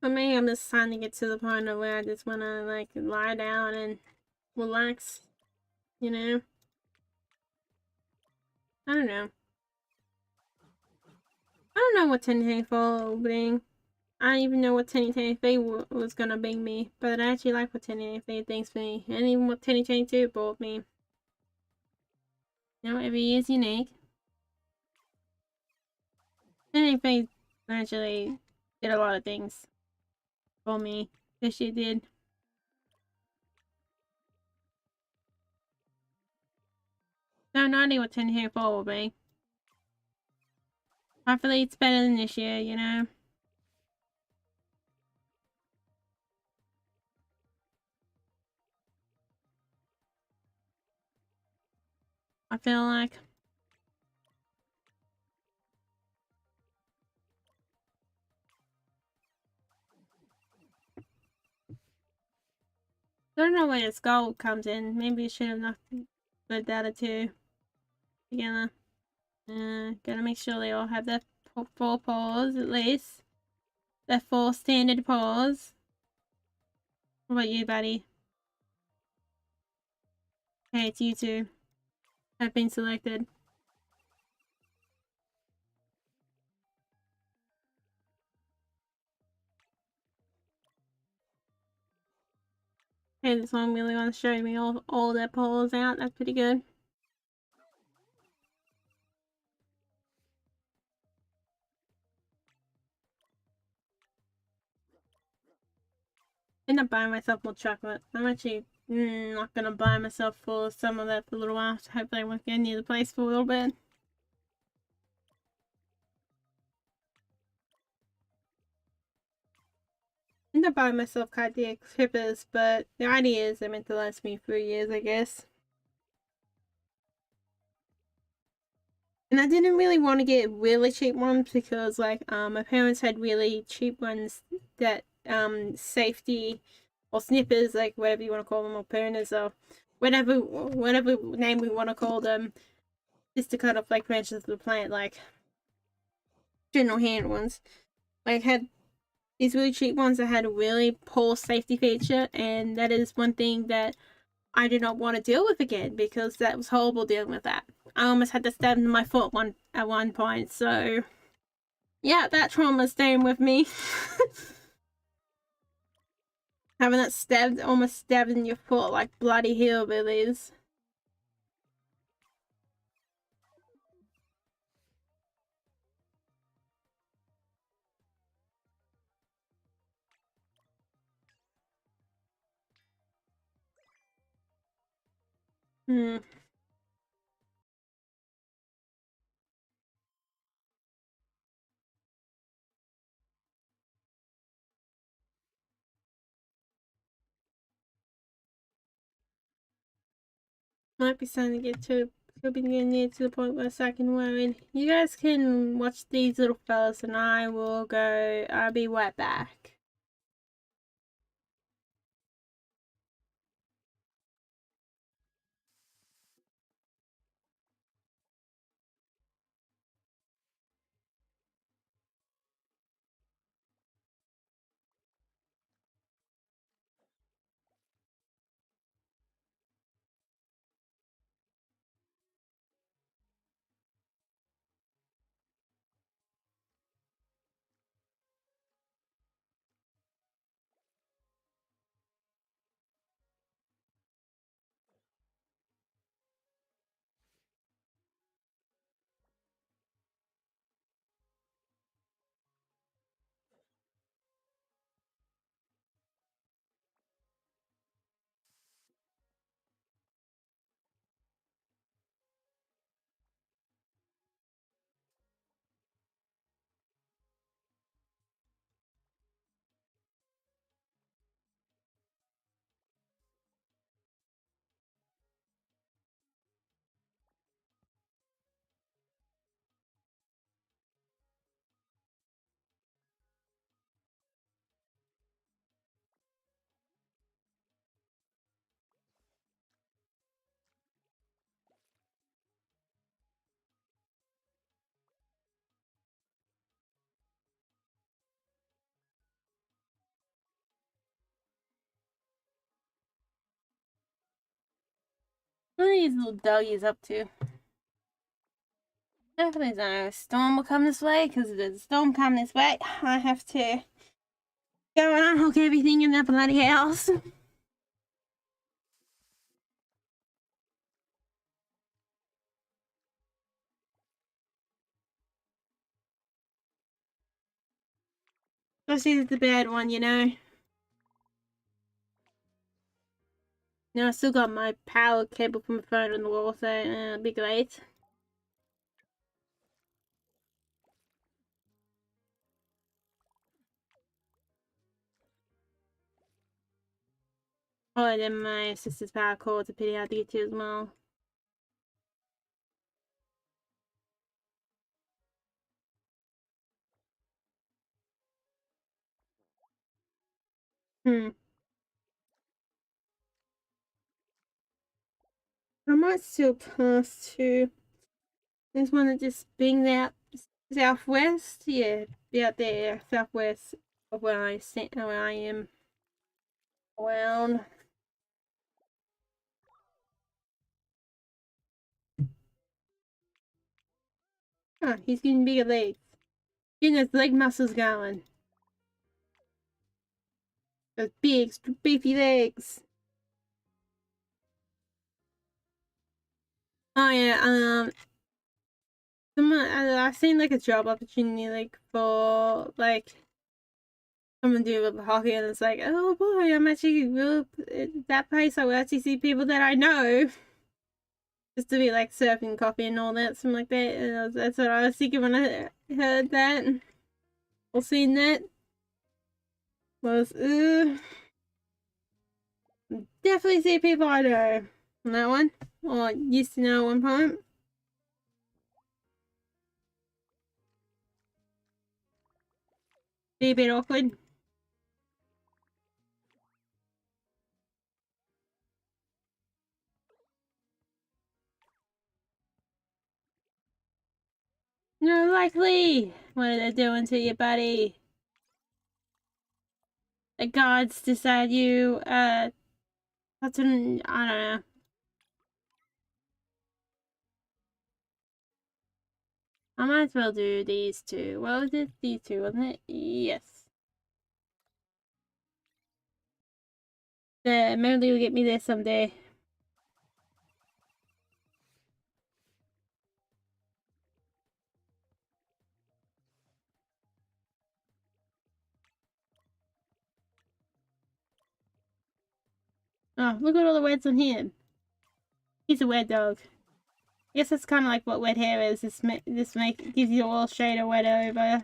For me, I'm just trying to get to the point of where I just wanna like lie down and relax, you know? I don't know. I don't know what 1024 will bring. I don't even know what 1023 was gonna bring me, but I actually like what 1023 brings for me, and even what 1022 brought me. You know, every year is unique. 1023 actually did a lot of things for me. This year did. So no idea what 1024 will be. Hopefully it's better than this year, you know? I feel like. I don't know where this gold comes in. Maybe I should have knocked the data two together. Gotta make sure they all have their 4 paws at least. Their 4 standard paws. What about you, buddy? Hey, it's you two. Have been selected. Hey, this one really wants to show me all their paws out. That's pretty good. End up buying myself more chocolate. I'm actually not gonna buy myself for some of that for a little while. So hopefully I won't get near the place for a little bit. End up buying myself cardiac clippers, but the idea is they're meant to last me for years, I guess. And I didn't really want to get really cheap ones because like my parents had really cheap ones that safety or snippers, like whatever you want to call them, or perners, or whatever name we want to call them, just to cut off like branches of the plant, like general hand ones. Like had these really cheap ones that had a really poor safety feature, and that is one thing that I do not want to deal with again because that was horrible dealing with that. I almost had to stab in my foot at one point, so yeah, that trauma's staying with me. Having that almost stabbed in your foot like bloody hillbillies. Hmm. Might be starting to get to could be getting near to the point where I can worry. You guys can watch these little fellas and I will go. I'll be right back. What are these little doggies up to? Definitely no storm will come this way, because if there's a storm come this way, I have to go and unhook everything in that bloody house. Especially if it's the bad one, you know. Now I still got my power cable from my phone on the wall, so it'll be great. Oh, and then my sister's power cord to pretty hard to get to as well. I might still pass to there's one that just being out southwest. Yeah, be out there, southwest of where I am around. Oh, he's getting bigger legs. Getting those leg muscles going. Those big, beefy legs. Oh yeah, I've seen like a job opportunity like for like someone do with hockey, and it's like, oh boy, I'm actually at that place. I will actually see people that I know, just to be like surfing coffee and all that, something like that. And that's what I was thinking when I heard that or seen that. Was definitely see people I know on that one, or used to know at one point. Be a bit awkward. No, likely. What are they doing to you, buddy? The gods decide you, that's an, I don't know. I might as well do these two. Well, was it these two, wasn't it? Yes. Maybe you'll get me there someday. Oh, look at all the words on him. He's a wet dog. I guess that's kind of like what wet hair is. This gives you all shade of wet over.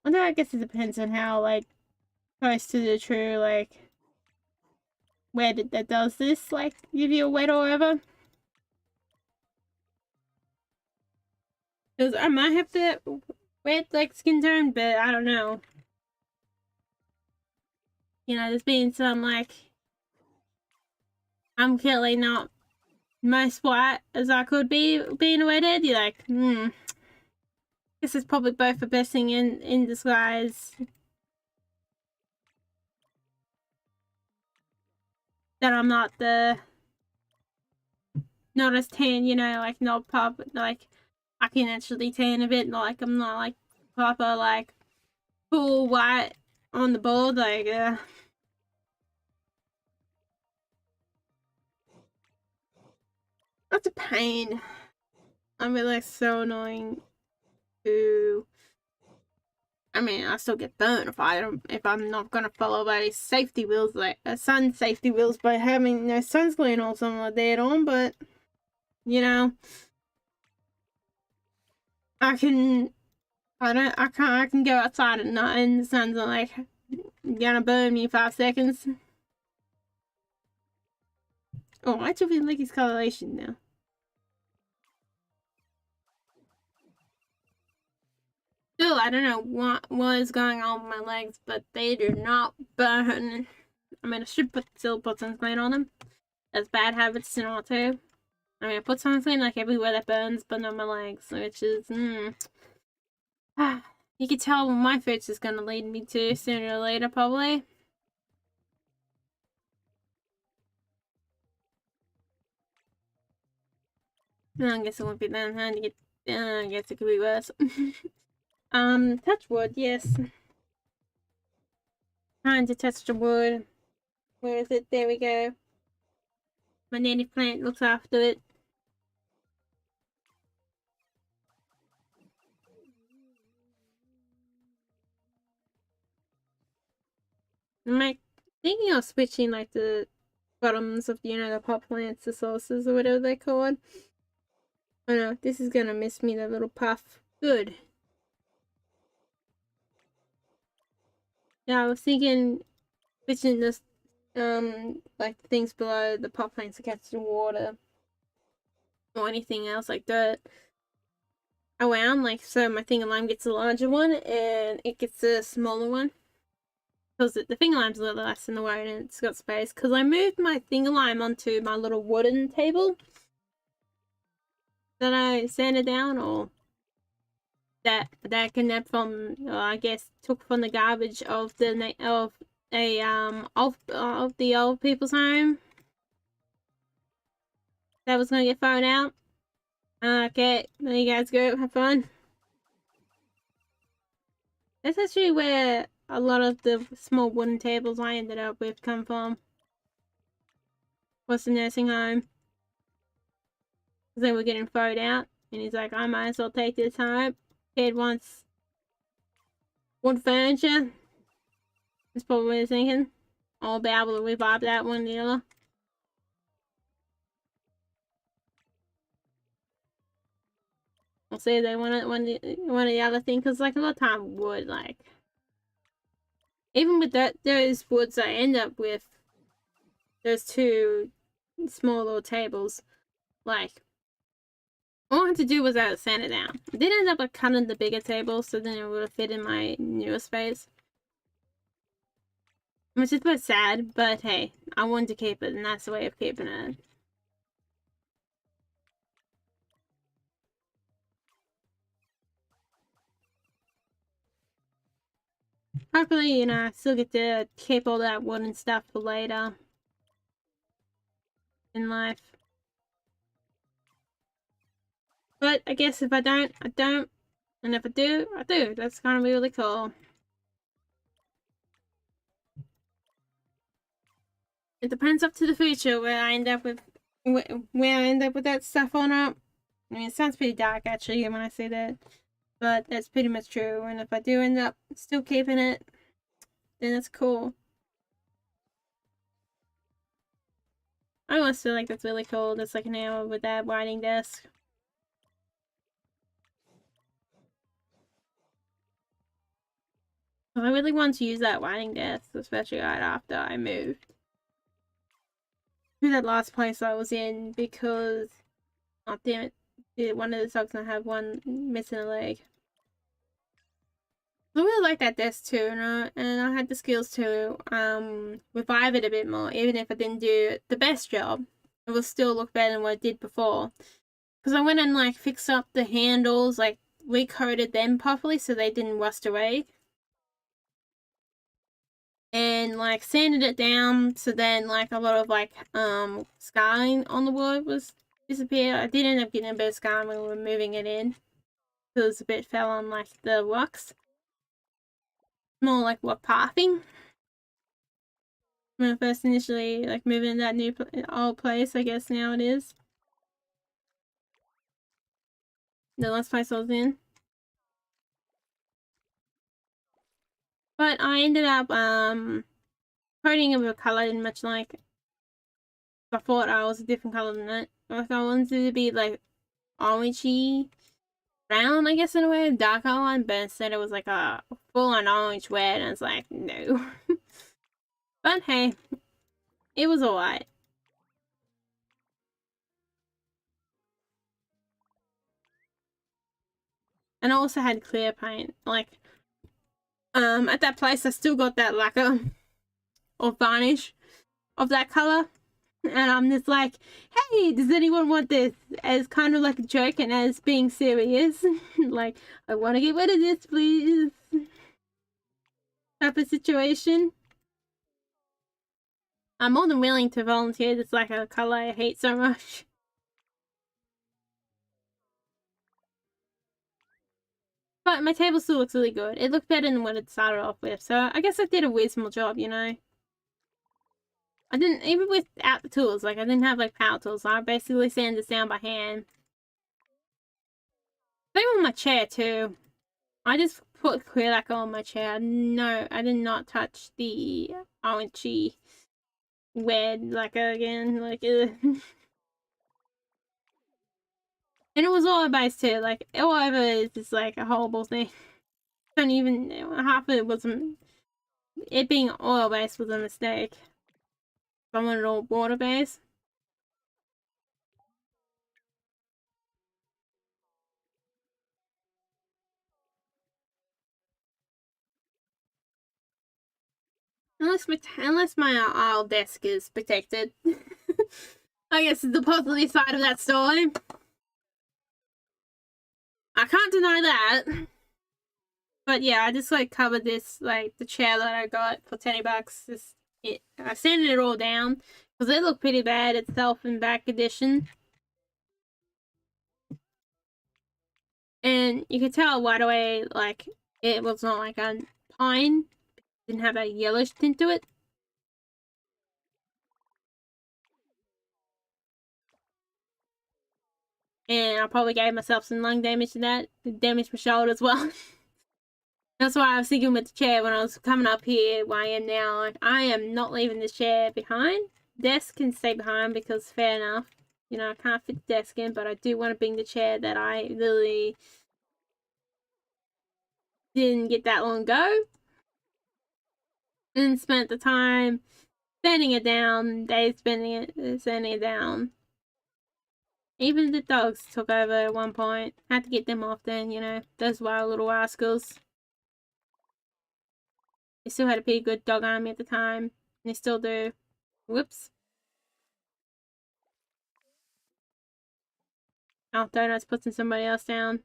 Although I guess it depends on how like close to the true like where that does this like give you a wet or whatever. Because I might have the wet like skin tone, but I don't know. You know, there's been some like I'm clearly not most white as I could be being a redhead. You're like, this is probably both a blessing in disguise. That I'm not as tan, you know, like not pop, like I can actually tan a bit, like I'm not like proper like full white on the board, like that's a pain. I mean, like so annoying to. I mean, I still get burnt if I'm not gonna follow by safety rules, like sun safety rules by having no sunscreen or something like that on, but you know, I can go outside at night and the sun's like gonna burn me in 5 seconds. Oh, I actually like his coloration now. Still, I don't know what is going on with my legs, but they do not burn. I mean, I should still put sunscreen on them. That's bad habits to not do. I mean, I put sunscreen like everywhere that burns, but not my legs, which is, you can tell what my future's gonna lead me to sooner or later, probably. I guess it won't be that hard to get, I guess it could be worse. Touch wood, yes. Trying to touch the wood. Where is it? There we go. My native plant looks after it. I'm thinking of switching like the bottoms of, you know, the pot plants, the saucers or whatever they're called. Oh no, this is gonna miss me, the little puff. Good. Yeah, I was thinking switching this, like the things below the pot plants to catch the water. Or anything else like dirt around, like so my finger lime gets a larger one and it gets a smaller one. Because the finger lime's a little less in the way and it's got space. Because I moved my finger lime onto my little wooden table that I sanded down, or that I can from I guess took from the garbage of the of the old people's home that was gonna get thrown out. Okay, there you guys go, have fun. That's actually where a lot of the small wooden tables I ended up with come from. Was the nursing home. Because they were getting thrown out. And he's like, I might as well take this home. Kid wants wood furniture. That's probably what you're thinking. I'll be able to revive that one or the other. I'll see if they want it one or the other thing, because like a lot of time wood, like even with those woods I end up with those two small little tables, like all I had to do was sand it down. I did end up like cutting the bigger table so then it would have fit in my newer space. Which is a bit sad, but hey, I wanted to keep it and that's the way of keeping it. Hopefully, you know, I still get to keep all that wooden stuff for later in life. But I guess if I don't, I don't. And if I do, I do. That's gonna be really cool. It depends up to the future where I end up with that stuff or not. I mean, it sounds pretty dark actually when I say that, but that's pretty much true. And if I do end up still keeping it, then that's cool. I always feel like that's really cool. That's like an hour with that writing desk. I really want to use that writing desk, especially right after I moved to that last place I was in, because oh damn it, one of the dogs I have one missing a leg. I really like that desk too, and I had the skills to revive it a bit more, even if I didn't do the best job. It will still look better than what I did before. Because I went and like fixed up the handles, like recoated them properly so they didn't rust away. And like sanded it down so then like a lot of like scarring on the wood was disappeared. I did end up getting a bit of scarring when we were moving it in. Because a bit fell on like the rocks. More like rock pathing. When I first initially like moving in that new old place, I guess now it is. The last place I was in. But I ended up coating it with a colour I didn't much like. I thought I was a different colour than that. Like I wanted it to be like orangey brown, I guess, in a way, darker one, but instead it was like a full-on orange red, and it's like, no. But hey, it was alright. And I also had clear paint. Like, at that place, I still got that lacquer or varnish of that color. And I'm just like, hey, does anyone want this? As kind of like a joke and as being serious. Like, I want to get rid of this, please. Type of situation. I'm more than willing to volunteer. It's like a color I hate so much. But my table still looks really good. It looked better than what it started off with. So I guess I did a reasonable job, you know. I didn't, even without the tools, like I didn't have like power tools. So I basically sanded this down by hand. Same with my chair too. I just put clear lacquer on my chair. No, I did not touch the orangey red lacquer again. Like, and it was oil based too. Like, all over is just like a horrible thing. Don't even, half of it wasn't, it being oil based was a mistake. I wanted it all water based. Unless my aisle desk is protected. I guess it's the positive side of that story. I can't deny that. But yeah, I just like covered this, like the chair that I got for $10. I sanded it all down because it looked pretty bad itself in back edition. And you could tell right away, like, it was not like a pine. It didn't have a yellowish tint to it. And I probably gave myself some lung damage to that. It damaged my shoulder as well. That's why I was thinking with the chair when I was coming up here where I am now. Like, I am not leaving this chair behind. Desk can stay behind because fair enough. You know, I can't fit the desk in, but I do want to bring the chair that I really didn't get that long ago. And spent the time sanding it down, Dave sanding it down. Even the dogs took over at one point. Had to get them off then, you know, those wild little rascals. They still had a pretty good dog army at the time. And they still do. Whoops. Oh, Donut's putting somebody else down.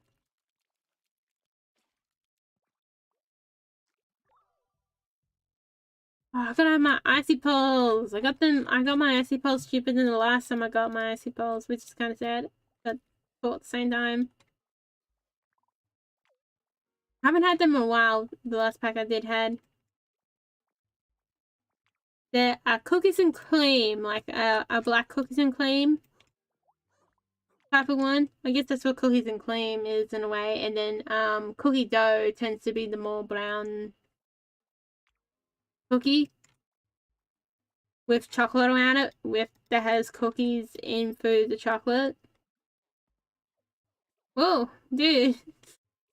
Oh, I gotta have my icy poles. I got my icy poles cheaper than the last time I got my icy poles, which is kind of sad. But cool at the same time. I haven't had them in a while. The last pack I did had. They're cookies and cream, like a black cookies and cream type of one. I guess that's what cookies and cream is in a way. And then cookie dough tends to be the more brown cookie with chocolate around it, that has cookies in through the chocolate. Whoa, dude.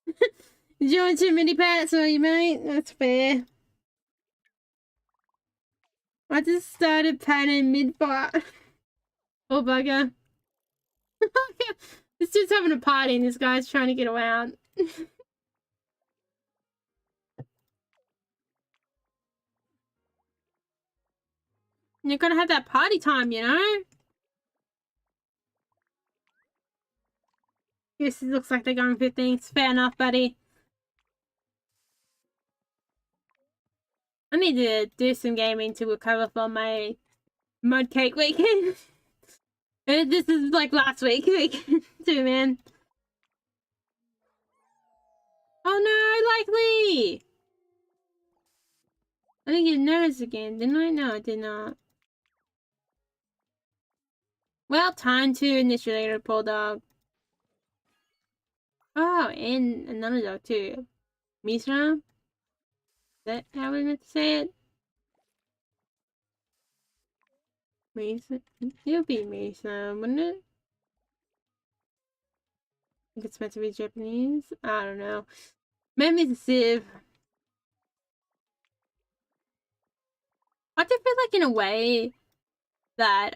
Did you want too many pets, are you, mate? That's fair. I just started patting mid-fight. Oh, bugger. This dude's having a party and this guy's trying to get around. You're gonna have that party time, you know? Yes, it looks like they're going for things. Fair enough, buddy. I need to do some gaming to recover from my mud cake weekend. This is like last week too, man. Oh no, likely! I didn't get nervous again, didn't I? No, I did not. Well, time to initiate a poor dog. Oh, and another dog too. Misa? Is that how we meant to say it? Misa? It'll be Misa, wouldn't it? I think it's meant to be Japanese. I don't know. Maybe it's a sieve. I do feel like in a way that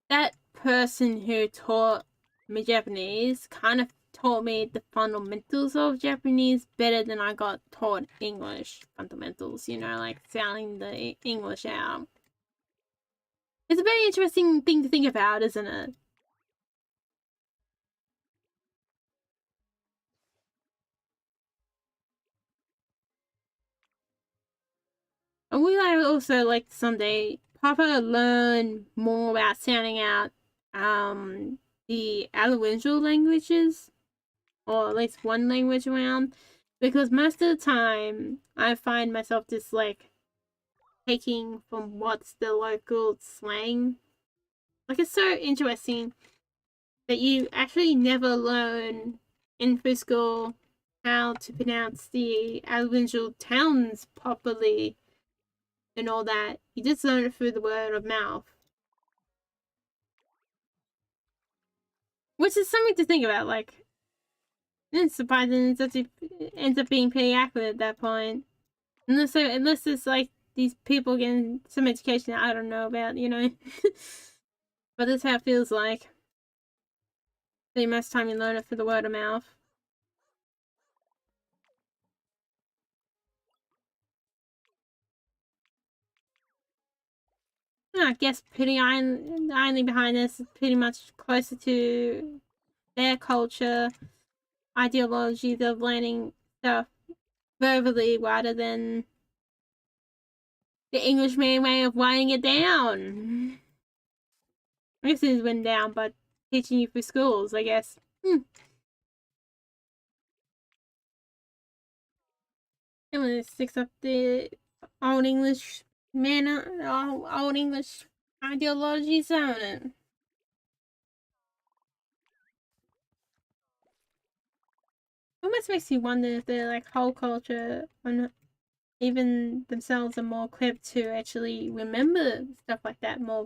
that person who taught me Japanese kind of taught me the fundamentals of Japanese better than I got taught English fundamentals, you know, like sounding the English out. It's a very interesting thing to think about, isn't it? And we like also like someday proper learn more about sounding out the Alawinjal languages, or at least one language around, because most of the time I find myself just like taking from what's the local slang. Like, it's so interesting that you actually never learn in school how to pronounce the Aboriginal towns properly and all that. You just learn it through the word of mouth. Which is something to think about, like, it's surprising it ends up being pretty accurate at that point. Unless it's like these people getting some education that I don't know about, you know. But that's how it feels like. The most time you learn it through the word of mouth. I guess the irony behind this is pretty much closer to their culture, ideologies of learning stuff verbally rather than the Englishman way of writing it down. I guess it went down, but teaching you for schools, I guess. I'm gonna stick up the old English old English ideologies on it. almost makes you wonder if their like whole culture and even themselves are more equipped to actually remember stuff like that more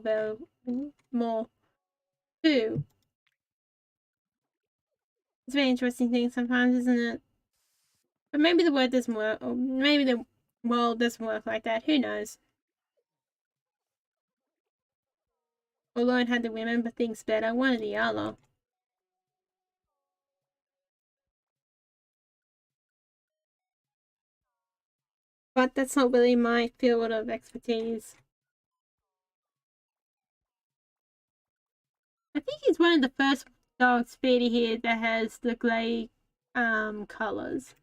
too. It's a very interesting thing sometimes, isn't it? But maybe the word doesn't work, or maybe the world doesn't work like that. Who knows? Or learn how to remember things better. One or the other. But that's not really my field of expertise. I think he's one of the first dogs Speedy here that has the grey colours.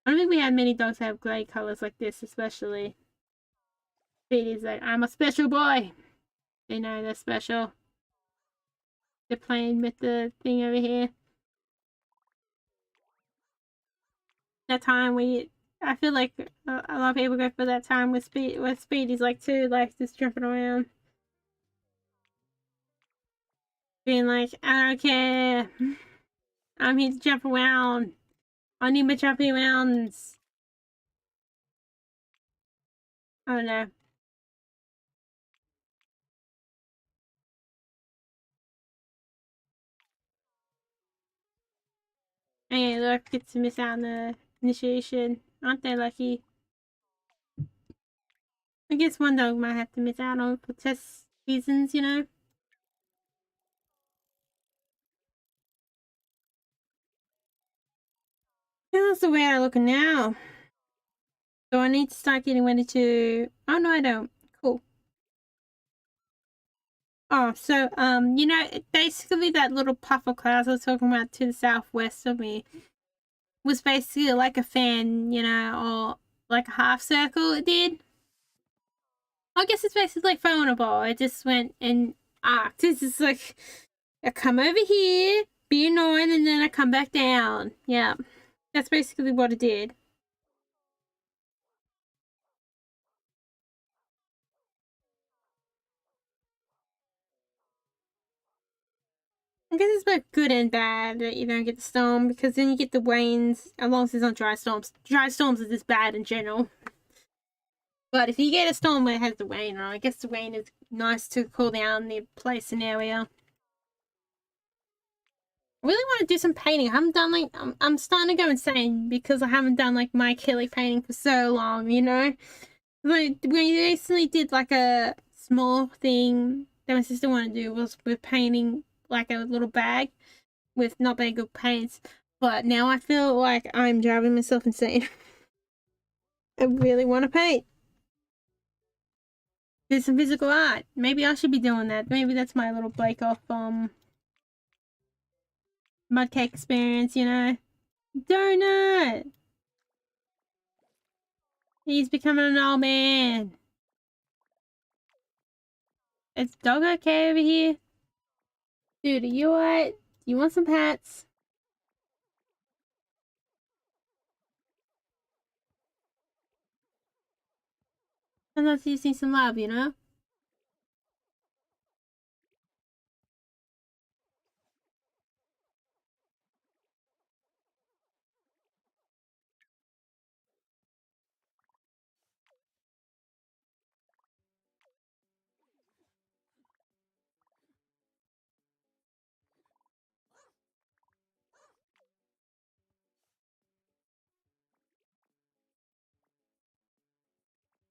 I don't think we have many dogs that have grey colours like this, especially. Speedy's like, I'm a special boy. They know they're special. They're playing with the thing over here. That time I feel like a lot of people go for that time with Speedy's like too, like just jumping around. Being like, I don't care. I'm here to jump around. I need my jumping arounds. I don't know. Hey, look, get to miss out on the initiation. Aren't they lucky? I guess one dog might have to miss out on for test reasons, you know? How's the way I look now? So I need to start getting ready to... Oh, no, I don't. Cool. Oh, so, you know, basically that little puff of clouds I was talking about to the southwest of me was basically like a fan, you know, or like a half circle it did. I guess it's basically like throwing a ball. It just went and arced. It's just like, I come over here, be annoying, and then I come back down. Yeah, that's basically what it did. I guess it's both good and bad that you don't get the storm, because then you get the rains, as long as it's not dry storms. Dry storms are just bad in general. But if you get a storm where it has the rain, I guess the rain is nice to cool down the place and area. I really want to do some painting. I haven't done like I'm starting to go insane because I haven't done like my acrylic painting for so long, you know? Like we recently did like a small thing that my sister wanted to do was with painting like a little bag with not very good paints. But now I feel like I'm driving myself insane. I really want to paint. Do some physical art. Maybe I should be doing that. Maybe that's my little break off mud cake experience, you know? Donut! He's becoming an old man. Is dog okay over here? Dude, are you alright? Do you want some pats? Sometimes you just need some love, you know?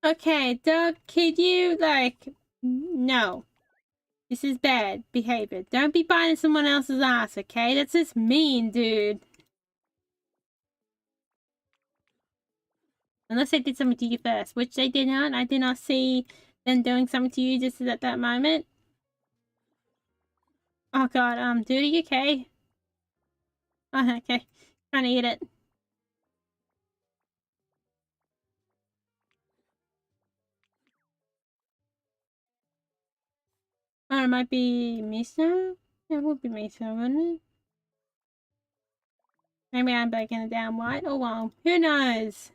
Okay, dog, could you, like... No. This is bad behavior. Don't be biting someone else's ass, okay? That's just mean, dude. Unless they did something to you first, which they did not. I did not see them doing something to you just at that moment. Oh god, dude, are you okay? Oh, okay. Trying to eat it. Oh, it might be miso? It would be miso, wouldn't it? Maybe I'm breaking it down right or wrong. Who knows?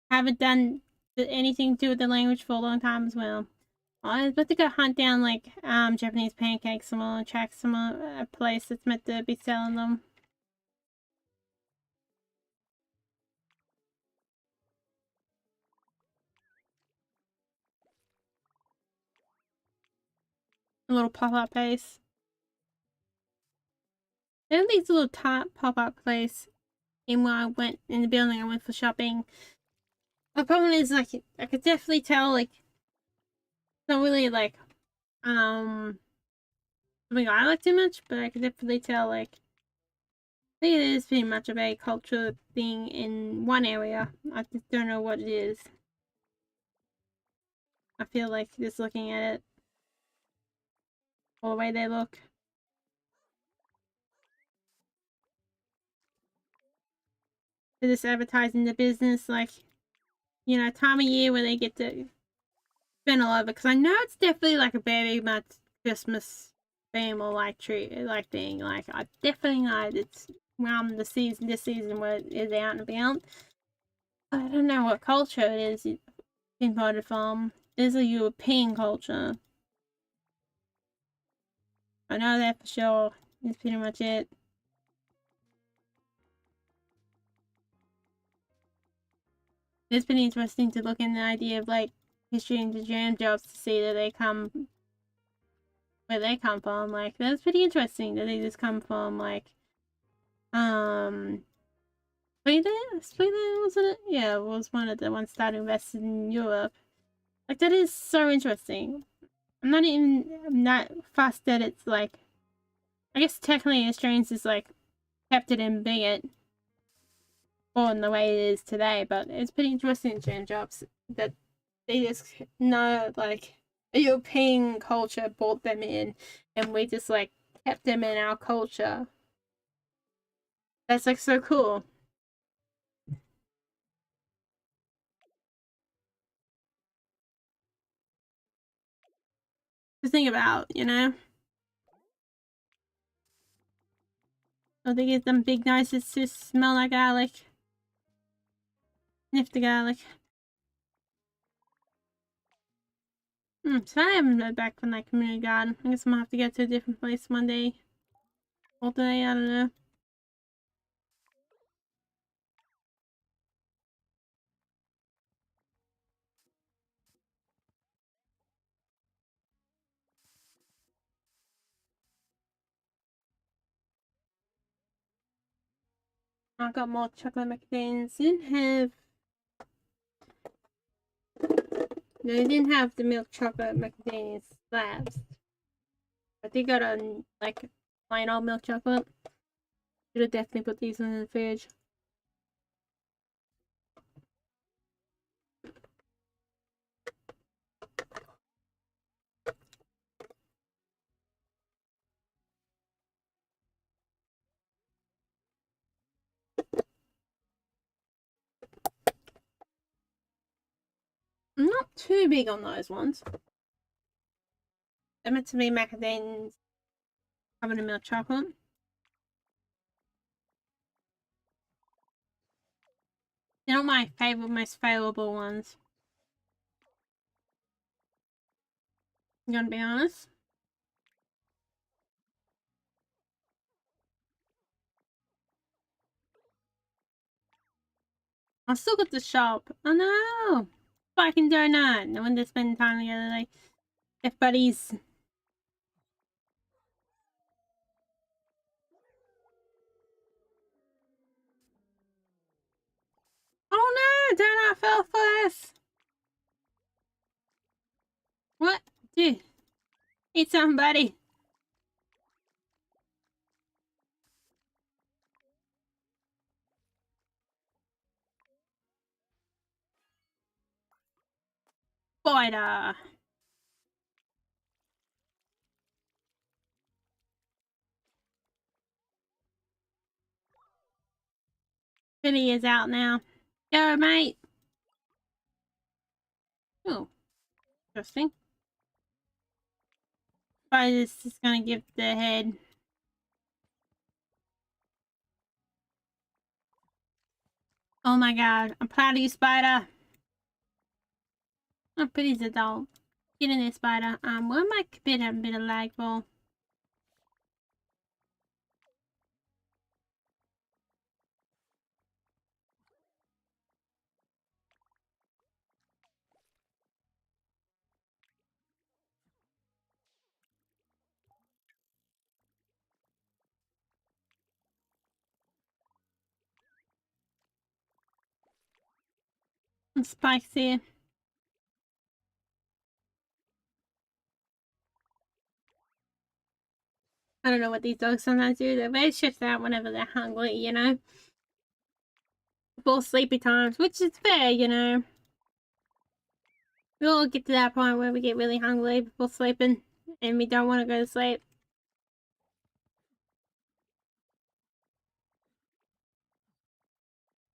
Haven't done anything to do with the language for a long time as well. I was about to go hunt down like Japanese pancakes somewhere and check some a place that's meant to be selling them. A little pop-up place. There are these little pop-up place in where I went in the building I went for shopping. The problem is, like, I could definitely tell, like, it's not really, like, something I like too much, but I could definitely tell, like, I think it is pretty much of a culture thing in one area. I just don't know what it is. I feel like just looking at it, all the way they look. They're just advertising the business, like, you know, time of year where they get to spend all over. Because I know it's definitely like a very much Christmas theme or like tree, like thing. Like, I definitely know it's around this season where it is out and about. I don't know what culture it is imported from. There's a European culture. I know that for sure. That's pretty much it. It's been interesting to look in the idea of like history into jam jobs to see that they come where they come from. Like, that's pretty interesting that they just come from like Sweden, wasn't it? Yeah, it was one of the ones that invested in Europe. Like, that is so interesting. I'm not fussed that it's like, I guess technically Australians is like kept it and being it born the way it is today, but it's pretty interesting jam jobs that they just know, like, a European culture brought them in and we just like kept them in our culture. That's like so cool to think about, you know? So they get them big noses to smell like garlic. Sniff the garlic. So I haven't read back from that community garden. I guess I'm gonna have to go to a different place one day. All day, I don't know. I got more chocolate macadamias. They didn't have the milk chocolate macadamia slabs. But they got a like plain old milk chocolate. Should have definitely put these in the fridge. I'm not too big on those ones. They're meant to be macadamias covered in milk chocolate. They're not my most favourable ones. I'm gonna be honest. I still got the shop. Oh no! Fucking donut. No one to spend time together. Like, if buddies. Oh no! Donut fell first. What? Dude, eat some, buddy. Spider. Billy is out now. Go, mate. Oh, interesting. Spider's just gonna give the head. Oh my god, I'm proud of you, Spider. Oh, but he's adult. Get in there, Spider. Where am I a bit of lag for? Some spikes here. I don't know what these dogs sometimes do. They're very stressed out whenever they're hungry, you know? Before sleepy times, which is fair, you know? We all get to that point where we get really hungry before sleeping and we don't want to go to sleep.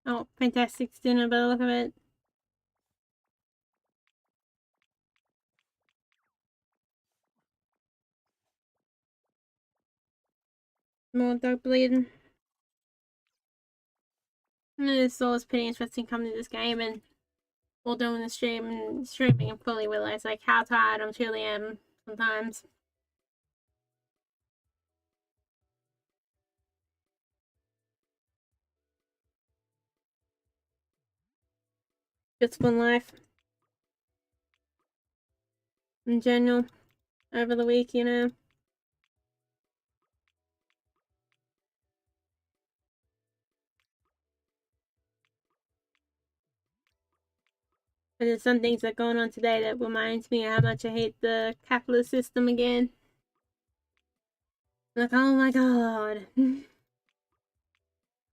Oh, fantastic dinner by the look of it. More dog bleeding. It's always pretty interesting coming to this game and while doing the stream and streaming and fully realize like how tired I truly am sometimes. Just fun life. In general. Over the week, you know. But there's some things that are going on today that reminds me of how much I hate the capitalist system again. Like, oh my god. I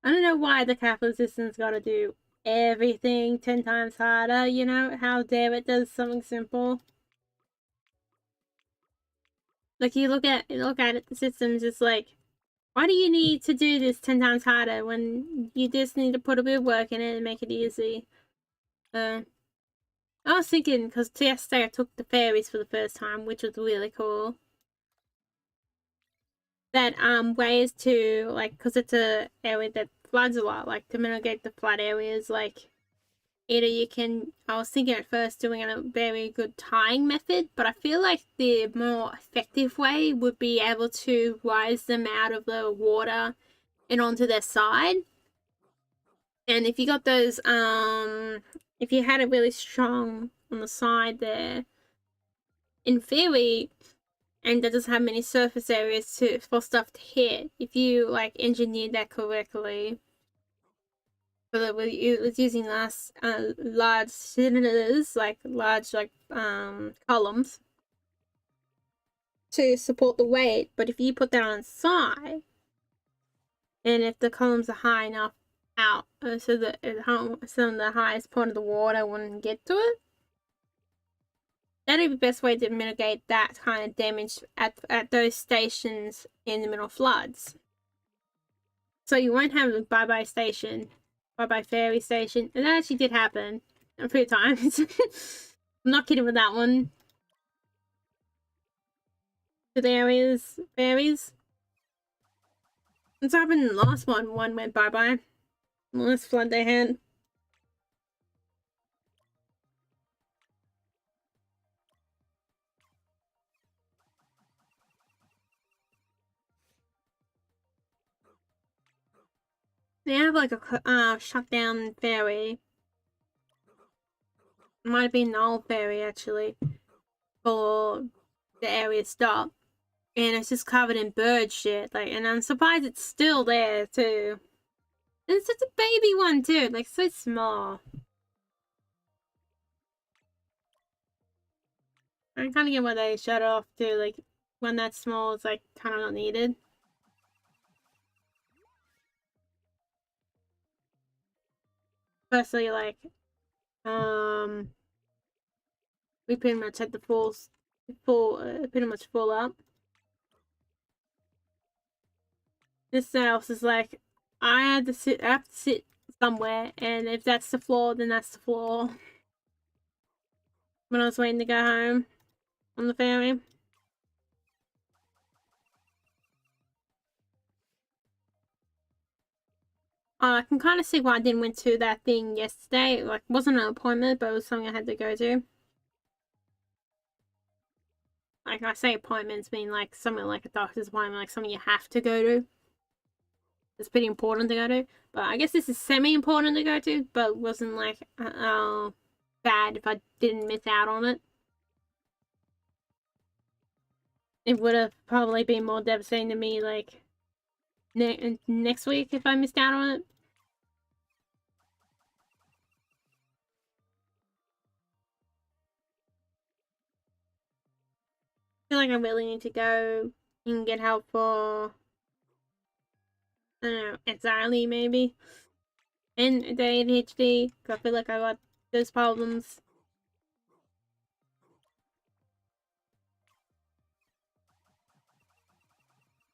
don't know why the capitalist system's gotta do everything 10 times harder, you know? How dare it does something simple. Like, you look at it, the system's just like, why do you need to do this 10 times harder when you just need to put a bit of work in it and make it easy? I was thinking, because yesterday I took the ferries for the first time, which was really cool. That ways to, like, because it's a area that floods a lot, like, to mitigate the flood areas, like, either you can, I was thinking at first doing a very good tying method, but I feel like the more effective way would be able to rise them out of the water and onto their side. And if you got those, if you had it really strong on the side there, in theory, and that doesn't have many surface areas for stuff to hit, if you like engineered that correctly, so that it was using large cylinders, like large columns to support the weight. But if you put that on its side, and if the columns are high enough out, so that some of the highest point of the water wouldn't get to it, that'd be the best way to mitigate that kind of damage at those stations in the middle of floods. So you won't have a bye-bye station, bye-bye ferry station, and that actually did happen a few times. I'm not kidding with that one. To the ferries. It's happened in the last one. One went bye-bye. Last flood they had. They have like a shut down ferry. It might have been an old ferry actually. For the area stop. And it's just covered in bird shit. Like, and I'm surprised it's still there too. And it's such a baby one too, like so small. I kind of get why they shut off too. Like when that's small, it's like kind of not needed. Especially like, we pretty much had the pretty much full up. This house is like, I have to sit somewhere, and if that's the floor, then that's the floor. When I was waiting to go home on the ferry. I can kind of see why I didn't went to that thing yesterday. Like, it wasn't an appointment, but it was something I had to go to. Like, I say appointments mean like something like a doctor's appointment, like something you have to go to. It's pretty important to go to. But I guess this is semi-important to go to, but wasn't like bad if I didn't miss out on it. It would have probably been more devastating to me like next week if I missed out on it. feel like I really need to go and get help for, I don't know, anxiety maybe, and the ADHD, because I feel like I got those problems.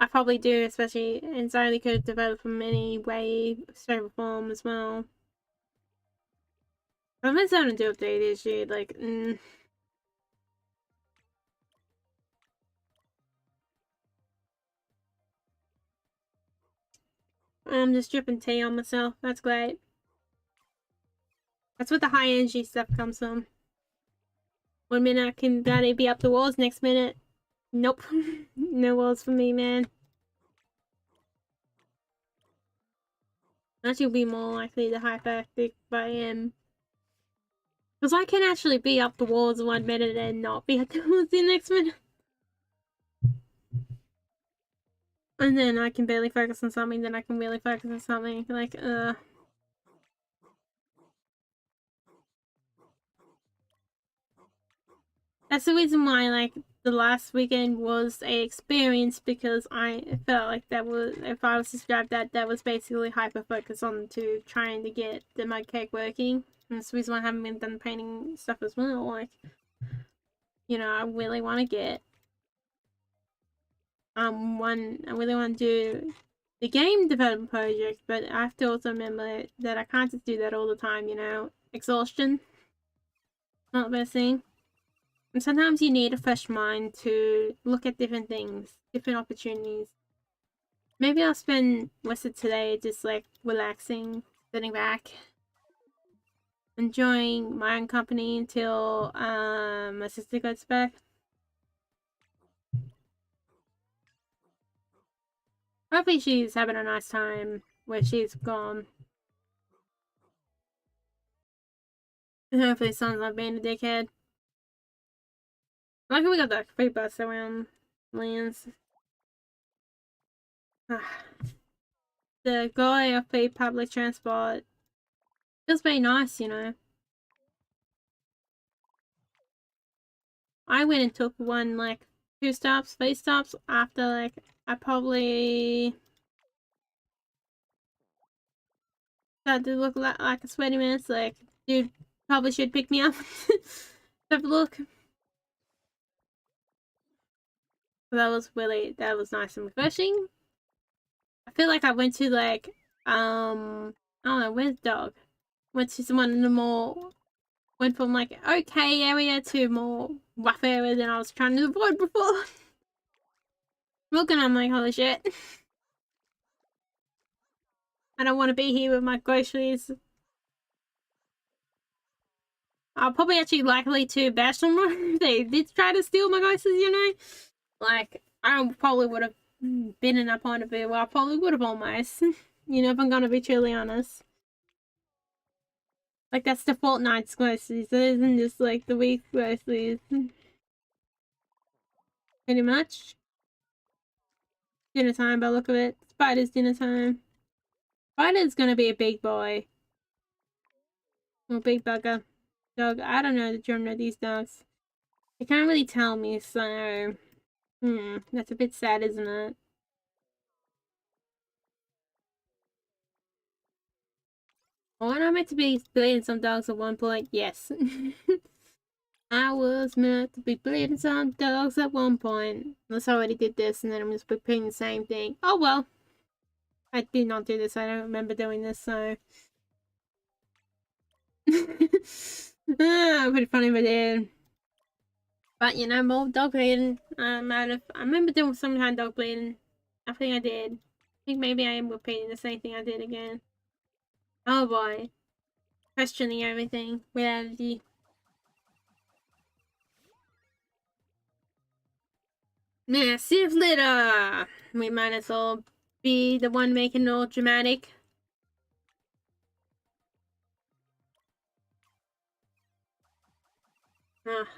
I probably do, especially anxiety could develop from any way, shape, or form as well. But if it's something to do with the ADHD, like, I'm just dripping tea on myself. That's great. That's what the high energy stuff comes from. 1 minute I can barely be up the walls, next minute, nope. No walls for me, man. Actually be more likely to hyperactive if I am. Because I can actually be up the walls 1 minute and not be up the walls the next minute. And then I can barely focus on something, then I can really focus on something. Like, that's the reason why, like, the last weekend was a experience, because I felt like that was, if I was to describe that, that was basically hyper focus on to trying to get the mud cake working. And that's the reason why I haven't been done painting stuff as well. Like, you know, I really want to get I really want to do the game development project, but I have to also remember that I can't just do that all the time, you know. Exhaustion, not the best thing. And sometimes you need a fresh mind to look at different things, different opportunities. Maybe I'll spend most of today just like relaxing, sitting back, enjoying my own company until my sister gets back. Hopefully she's having a nice time where she's gone. And hopefully someone's not being a dickhead. Luckily we got the free bus around lands. The guy of free public transport feels very nice, you know. I went and took one, like, 2 stops, 3 stops after, like, I probably started to look like a sweaty mess. Like, dude probably should pick me up. Have a look. That was nice and refreshing. I feel like I went to, like, I don't know, where's the dog? Went to one of the more, went from, like, okay area to more rough area than I was trying to avoid before. Looking, I'm like, holy shit. I don't want to be here with my groceries. I'll probably actually likely to bash them if they did try to steal my groceries, you know? Like, I probably would have been in a point of view where I probably would have almost. You know, if I'm gonna be truly honest. Like, that's the fortnight's groceries. It isn't just, like, the week's groceries. Pretty much. Dinner time by the look of it. Spider's dinner time. Spider's gonna be a big boy. Or big bugger. Dog, I don't know the gender of these dogs. They can't really tell me, so... that's a bit sad, isn't it? Wasn't I meant to be bleeding some dogs at one point? Yes. I was meant to be bleeding some dogs at one point. Unless I already did this and then I'm just repeating the same thing. Oh well. I did not do this. I don't remember doing this, so... pretty funny if I did. But, you know, more dog bleeding. I remember doing some kind of dog bleeding. I think I did. I think maybe I am repeating the same thing I did again. Oh boy. Questioning everything. Reality. Massive litter! We might as well be the one making it all dramatic.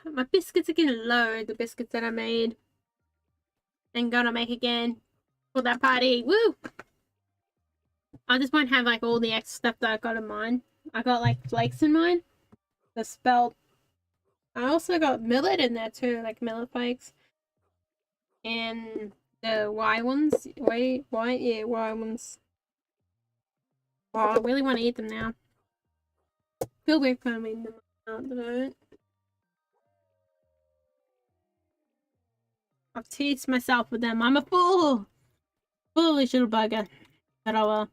My biscuits are getting low, the biscuits that I made. And gonna make again for that party. Woo! I just won't have like all the extra stuff that I got in mine. I got like flakes in mine. The spelt. I also got millet in there too, like millet flakes. and the Y ones. Wait, why? Yeah, Y ones. Oh, I really want to eat them now. Feel weird coming them out though. I've teased myself with them. I'm a fool! Foolish little bugger. But oh well.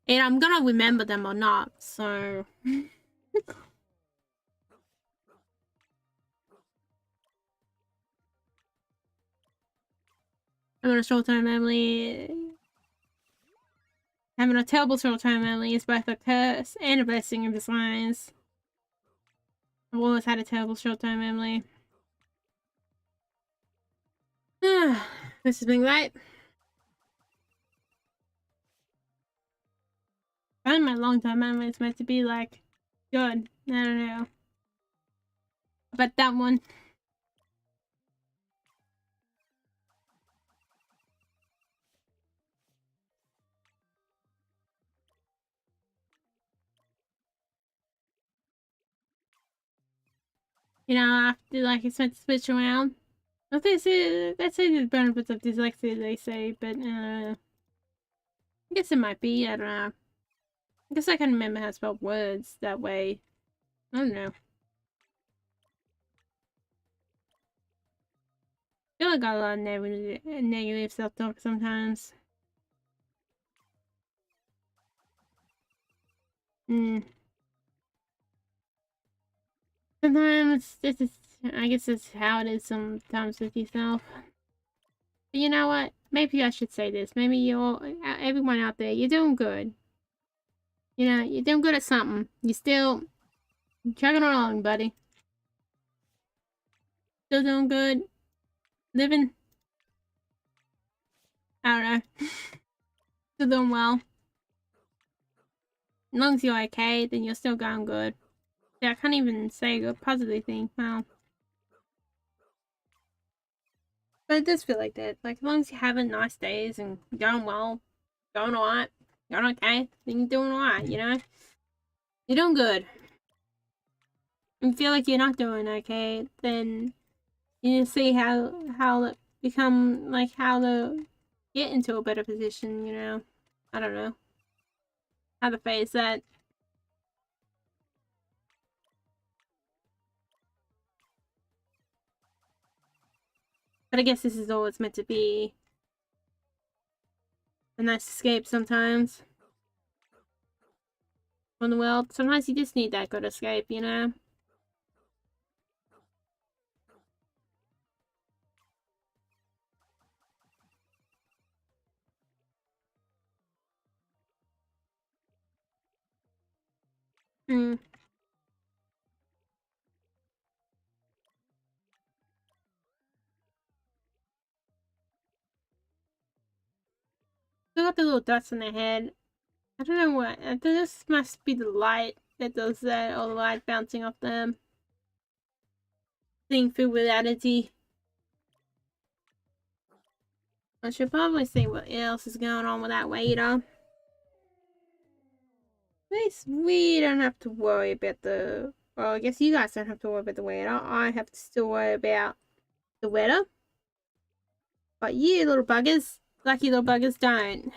And I'm gonna remember them or not, so... I'm on a short-term memory. Having a terrible short-term memory is both a curse and a blessing in disguise. I've always had a terrible short-term memory. This has been great. I think my long-term memory is meant to be like good. I don't know. But that one. You know, after like it's meant to switch around. What they say, that's the benefits of dyslexia, they say, but I guess it might be. I don't know. I guess I can remember how to spell words that way. I don't know. I feel like I got a lot of negative self-talk sometimes. Sometimes this is, I guess it's how it is sometimes with yourself. But you know what? Maybe I should say this. Maybe everyone out there, you're doing good. You know, you're doing good at something. You're still chugging along, buddy. Still doing good. Living. I don't know. Still doing well. As long as you're okay, then you're still going good. Yeah, I can't even say a positive thing. Wow. But it does feel like that. Like, as long as you're having nice days and going well, going alright, going okay, then you're doing alright, you know? You're doing good. If you feel like you're not doing okay, then you need to see how to become, like, how to get into a better position, you know? I don't know. How to face that. But I guess this is all it's meant to be. A nice escape sometimes. From the world. Sometimes you just need that good escape, you know? Hmm. They got the little dots on their head. I don't know what. This must be the light that does that, or the light bouncing off them. Seeing through reality. I should probably see what else is going on with that waiter. At least we don't have to worry about the... Well, I guess you guys don't have to worry about the waiter. I have to still worry about the weather. But you little buggers, lucky little buggers, don't.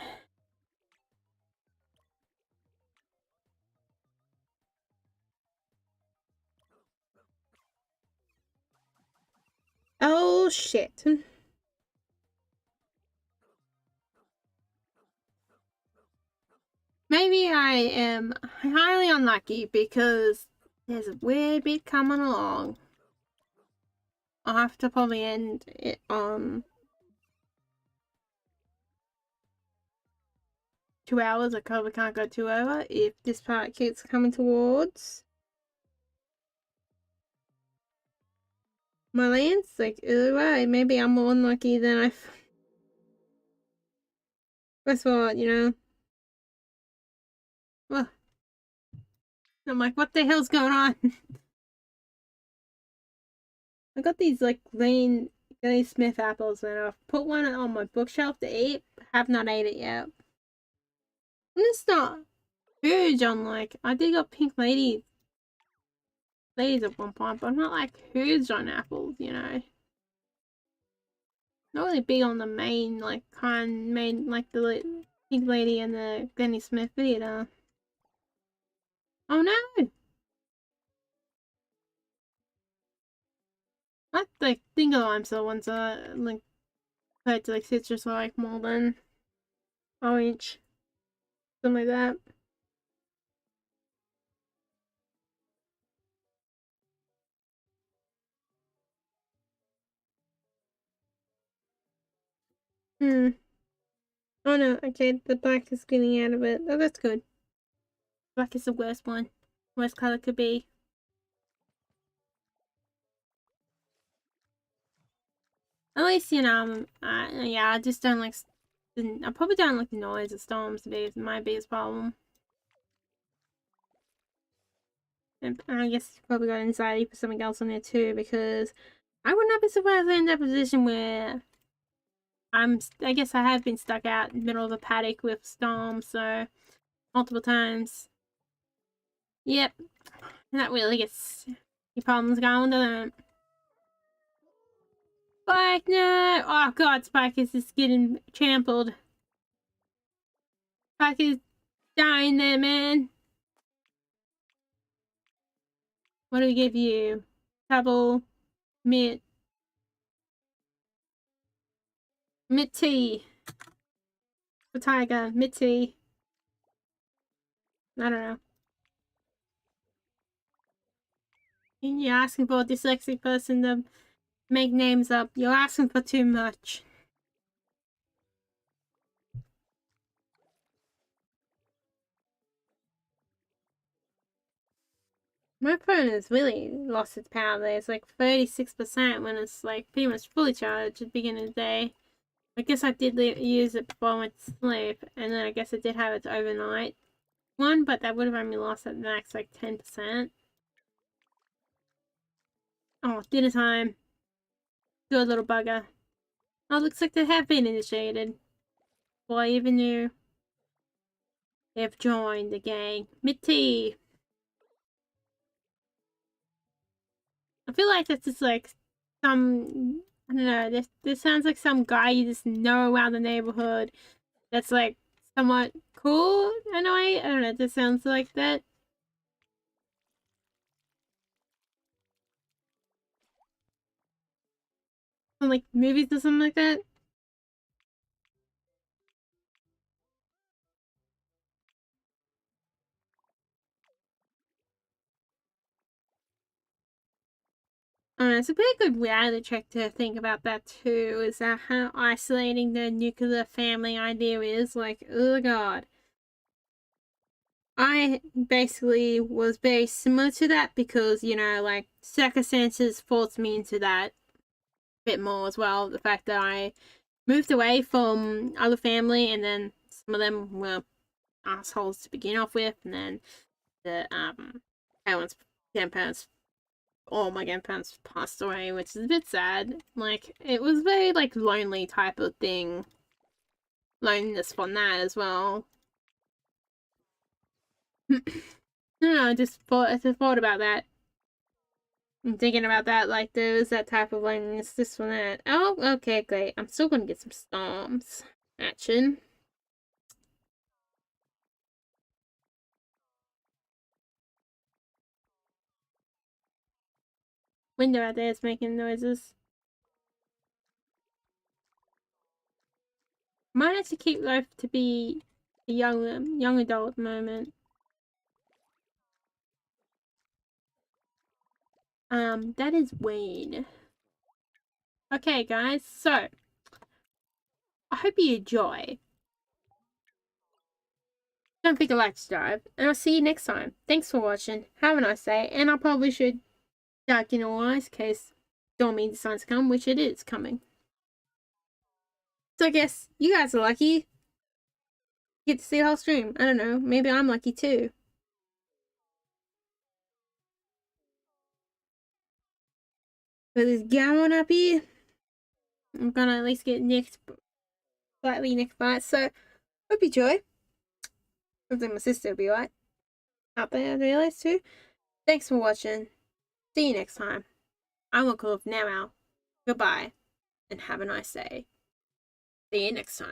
Oh, shit. Maybe I am highly unlucky because there's a weird bit coming along. I'll have to probably end it on 2 hours. I probably can't go 2 over if this part keeps coming towards my lands. Like, either way, maybe I'm more unlucky than I first thought, you know? Well, I'm like, what the hell's going on? I got these, like, Granny Smith apples and I've put one on my bookshelf to eat. Have not ate it yet. And it's not huge on, like, I did got pink ladies at one point, but I'm not, like, huge on apples, you know? Not really big on the main, like, like the pink lady and the Granny Smith video. Oh no! I like Dingo limes are ones that like compared to like citrus I like more than orange. Something like that. Hmm. Oh no, okay, the black is getting out of it. Oh, that's good. Black is the worst one. Worst color could be. At least, you know, yeah, I just don't like, I probably don't like the noise of storms to be my biggest problem. And I guess you probably got anxiety for something else on there too, because I would not be surprised in that position where I guess I have been stuck out in the middle of a paddock with storms, so multiple times. Yep, that really gets your problems going, doesn't it? Spike, no! Oh god, Spike is just getting trampled. Spike is dying there, man. What do we give you? Double, mid, tea. The tiger, mid tea. I don't know. You're asking for a dyslexic person to make names up. You're asking for too much. My phone has really lost its power there. It's like 36% when it's like pretty much fully charged at the beginning of the day. I guess I did use it before I went to sleep, and then I guess I did have its overnight one, but that would have only lost at max like 10%. Oh, dinner time. Good little bugger. Oh, looks like they have been initiated. Well, I even knew they've joined the gang. Mitty! I feel like that's just like some, I don't know, this sounds like some guy you just know around the neighborhood that's like somewhat cool in a way. I don't know, it just sounds like that. From like movies or something like that. It's a pretty good reality check to think about that too, is that how isolating the nuclear family idea is. Like, oh god. I basically was very similar to that because, you know, like circumstances forced me into that a bit more as well. The fact that I moved away from other family and then some of them were assholes to begin off with, and then the parents, grandparents, all my grandparents passed away, which is a bit sad. Like, it was very like lonely type of thing. Loneliness from that as well. I don't know, I just thought about that. I'm thinking about that, like there was that type of loneliness, this one, that. Oh, okay, great. I'm still gonna get some storms action. Window out there is making noises. Might have to keep life to be a young adult moment. That is Wayne. Okay, guys, so I hope you enjoy. Don't forget to like, subscribe, and I'll see you next time. Thanks for watching. Have a nice day, and I probably should duck in all eyes in case Dormy decides to come, which it is coming. So I guess you guys are lucky. Get to see the whole stream. I don't know. Maybe I'm lucky too. But this gown up here, I'm gonna at least get nicked, slightly nicked by it. So hope you enjoy. Hopefully my sister will be right out there, I realize too. Thanks for watching. See you next time. I'm gonna call up now. Goodbye. and have a nice day. See you next time.